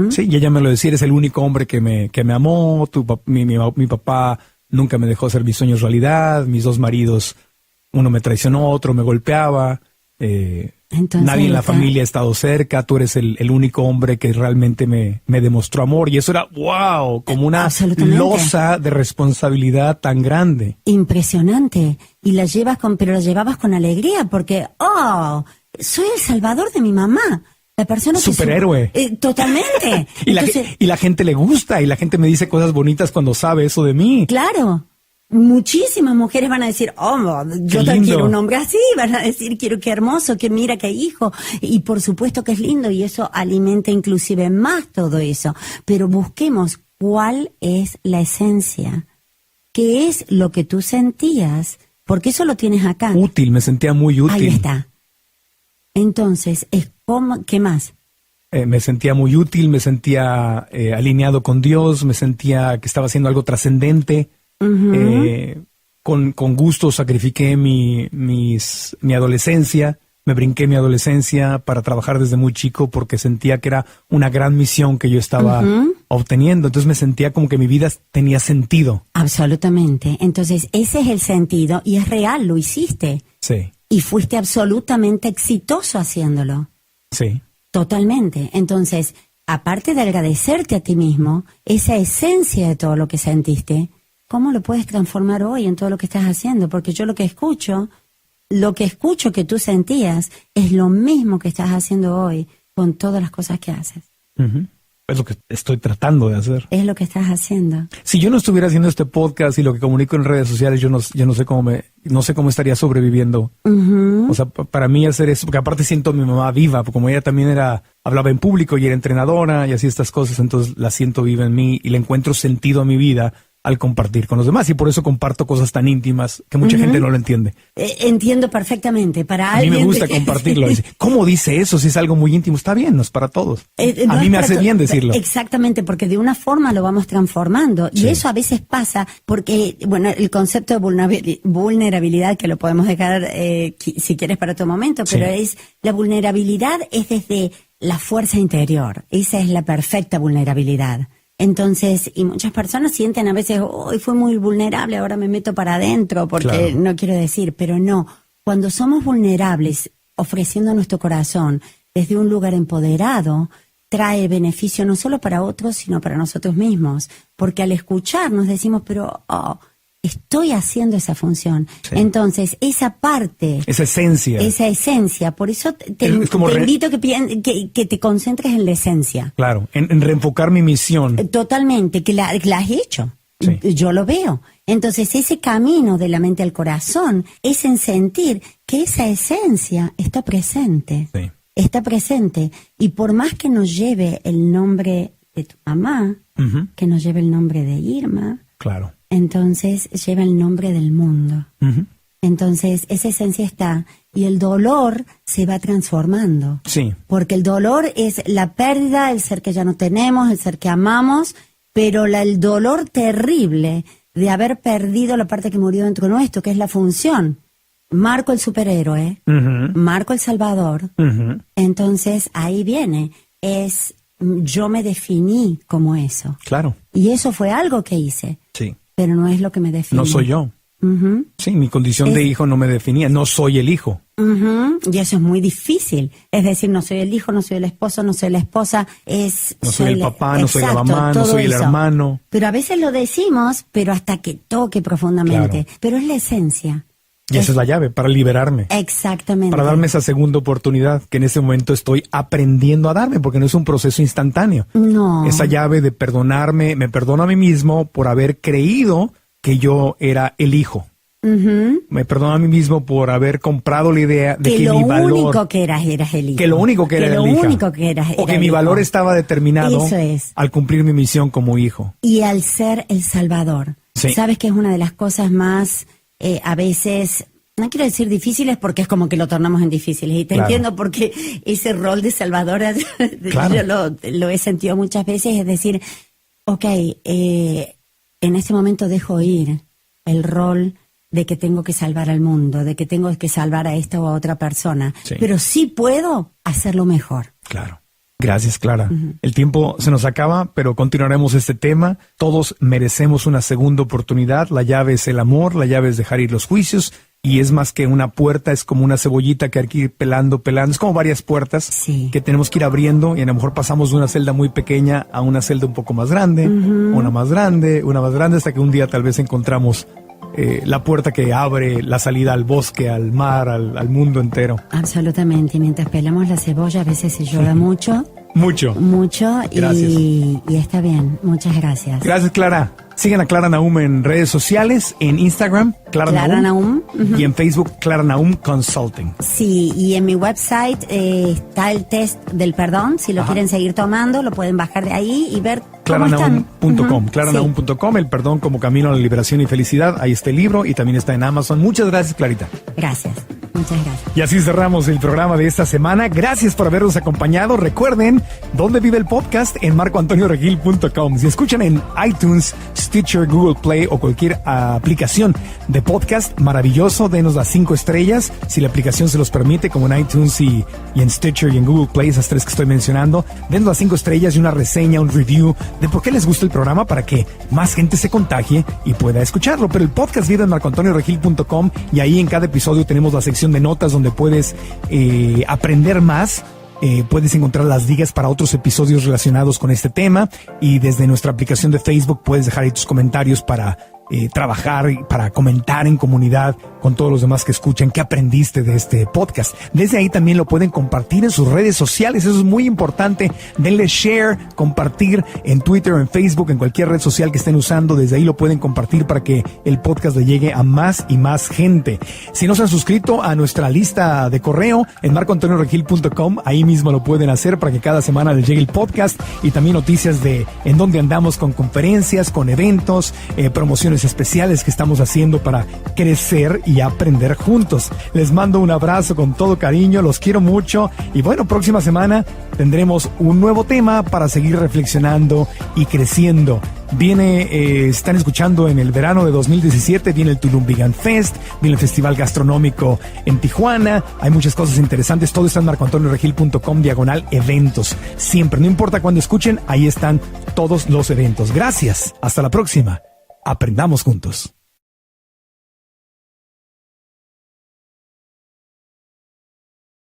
Sí, y ella me lo decía, eres el único hombre que me amó, mi papá nunca me dejó hacer mis sueños realidad, mis dos maridos, uno me traicionó, otro me golpeaba, Entonces, nadie en la familia ha estado cerca, tú eres el único hombre que realmente me demostró amor, y eso era, wow, como una losa de responsabilidad tan grande. Impresionante, y pero la llevabas con alegría, porque, soy el salvador de mi mamá. La persona superhéroe. Totalmente. y la gente le gusta, y la gente me dice cosas bonitas cuando sabe eso de mí. Claro. Muchísimas mujeres van a decir, yo también quiero un hombre así, van a decir, qué hermoso, que mira, qué hijo, y por supuesto que es lindo, y eso alimenta inclusive más todo eso, pero busquemos cuál es la esencia, qué es lo que tú sentías, porque eso lo tienes acá. Útil, me sentía muy útil. Ahí está. Entonces, ¿qué más? Me sentía muy útil, me sentía alineado con Dios, me sentía que estaba haciendo algo trascendente. Con gusto sacrifiqué mi adolescencia, me brinqué mi adolescencia para trabajar desde muy chico porque sentía que era una gran misión que yo estaba obteniendo. Entonces me sentía como que mi vida tenía sentido. Absolutamente. Entonces ese es el sentido y es real, lo hiciste. Sí. Y fuiste absolutamente exitoso haciéndolo. Sí. Totalmente. Entonces, aparte de agradecerte a ti mismo, esa esencia de todo lo que sentiste, ¿cómo lo puedes transformar hoy en todo lo que estás haciendo? Porque yo lo que escucho que tú sentías es lo mismo que estás haciendo hoy con todas las cosas que haces. Es lo que estoy tratando de hacer. Es lo que estás haciendo. Si yo no estuviera haciendo este podcast y lo que comunico en redes sociales, yo no sé cómo estaría sobreviviendo. O sea, para mí hacer eso, porque aparte siento a mi mamá viva, porque como ella también hablaba en público y era entrenadora y así estas cosas, entonces la siento viva en mí y le encuentro sentido a mi vida al compartir con los demás, y por eso comparto cosas tan íntimas que mucha gente no lo entiende. Entiendo perfectamente. Para a mí me gusta compartirlo. Dice, ¿cómo dice eso? Si es algo muy íntimo, está bien, no es para todos. A mí me hace bien decirlo. Exactamente, porque de una forma lo vamos transformando. Y eso a veces pasa porque, bueno, el concepto de vulnerabilidad, que lo podemos dejar si quieres para otro momento, pero la vulnerabilidad es desde la fuerza interior. Esa es la perfecta vulnerabilidad. Entonces, y muchas personas sienten a veces, fui muy vulnerable, ahora me meto para adentro porque no quiero decir, pero no, cuando somos vulnerables, ofreciendo nuestro corazón desde un lugar empoderado, trae beneficio no solo para otros, sino para nosotros mismos. Porque al escucharnos decimos, pero estoy haciendo esa función. Sí. Entonces, esa parte... Esa esencia. Por eso te invito que te concentres en la esencia. Claro, en reenfocar mi misión. Totalmente, que la has hecho. Sí. Yo lo veo. Entonces, ese camino de la mente al corazón es en sentir que esa esencia está presente. Sí. Está presente. Y por más que nos lleve el nombre de tu mamá, que nos lleve el nombre de Irma, claro, entonces lleva el nombre del mundo. Entonces, esa esencia está, y el dolor se va transformando. Sí. Porque el dolor es la pérdida, el ser que ya no tenemos, el ser que amamos, pero el dolor terrible de haber perdido la parte que murió dentro nuestro, que es la función. Marco el superhéroe, Marco el salvador. Entonces, ahí viene, yo me definí como eso. Claro. Y eso fue algo que hice. Sí. Pero no es lo que me define. No soy yo. Sí, mi condición de hijo no me definía, no soy el hijo. Y eso es muy difícil. Es decir, no soy el hijo, no soy el esposo, no soy la esposa. No soy el papá, no soy la mamá, no soy el hermano. Pero a veces lo decimos, pero hasta que toque profundamente. Claro. Pero es la esencia. Y esa es la llave, para liberarme. Exactamente. Para darme esa segunda oportunidad que en ese momento estoy aprendiendo a darme, porque no es un proceso instantáneo. No. Esa llave de perdonarme, me perdono a mí mismo por haber creído que yo era el hijo. Me perdono a mí mismo por haber comprado la idea de que mi valor... Que lo único que eras el hijo. Que lo único que era el hijo. O que mi valor estaba determinado al cumplir mi misión como hijo. Y al ser el salvador. Sí. Sabes que es una de las cosas más... a veces, no quiero decir difíciles porque es como que lo tornamos en difíciles. Y te entiendo porque ese rol de salvadora yo lo he sentido muchas veces. Es decir, en este momento dejo ir el rol de que tengo que salvar al mundo, de que tengo que salvar a esta o a otra persona. Sí. Pero sí puedo hacerlo mejor. Claro. Gracias, Clara. El tiempo se nos acaba, pero continuaremos este tema. Todos merecemos una segunda oportunidad. La llave es el amor, la llave es dejar ir los juicios. Y es más que una puerta, es como una cebollita que hay que ir pelando. Es como varias puertas que tenemos que ir abriendo. Y a lo mejor pasamos de una celda muy pequeña a una celda un poco más grande, una más grande, hasta que un día tal vez encontramos la puerta que abre la salida al bosque, al mar, al mundo entero. Absolutamente. Y mientras pelamos la cebolla a veces se llora mucho. Mucho. Y está bien. Muchas gracias. Gracias, Clara. Sigan a Clara Nahum en redes sociales, en Instagram, Clara Nahum. Y en Facebook, Clara Nahum Consulting. Sí, y en mi website está el test del perdón. Si lo quieren seguir tomando, lo pueden bajar de ahí y ver Claranahum.com. Claranahum.com, el perdón como camino a la liberación y felicidad. Ahí está el libro y también está en Amazon. Muchas gracias, Clarita. Gracias. Muchas gracias. Y así cerramos el programa de esta semana. Gracias por habernos acompañado. Recuerden, ¿dónde vive el podcast? En marcoantonioregil.com. Si escuchan en iTunes, Stitcher, Google Play o cualquier aplicación de podcast, maravilloso, denos las 5 estrellas. Si la aplicación se los permite, como en iTunes y en Stitcher y en Google Play, esas 3 que estoy mencionando, denos las 5 estrellas y una reseña, un review de por qué les gusta el programa para que más gente se contagie y pueda escucharlo. Pero el podcast vive en marcoantonioregil.com y ahí en cada episodio tenemos la sección de notas donde puedes aprender más. Puedes encontrar las ligas para otros episodios relacionados con este tema y desde nuestra aplicación de Facebook puedes dejar ahí tus comentarios para trabajar y para comentar en comunidad con todos los demás que escuchan qué aprendiste de este podcast. Desde ahí también lo pueden compartir en sus redes sociales, eso es muy importante. Denle share, compartir en Twitter, en Facebook, en cualquier red social que estén usando. Desde ahí lo pueden compartir para que el podcast le llegue a más y más gente. Si no se han suscrito a nuestra lista de correo en marcoantonioregil.com, ahí mismo lo pueden hacer para que cada semana les llegue el podcast y también noticias de en dónde andamos con conferencias, con eventos, promociones especiales que estamos haciendo para crecer y aprender juntos. Les mando un abrazo con todo cariño, los quiero mucho y bueno, próxima semana tendremos un nuevo tema para seguir reflexionando y creciendo. Viene, están escuchando en el verano de 2017, viene el Tulum Vegan Fest, viene el Festival Gastronómico en Tijuana, hay muchas cosas interesantes, todo está en marcoantonioregil.com/eventos. Siempre, no importa cuándo escuchen, ahí están todos los eventos. Gracias, hasta la próxima. Aprendamos juntos.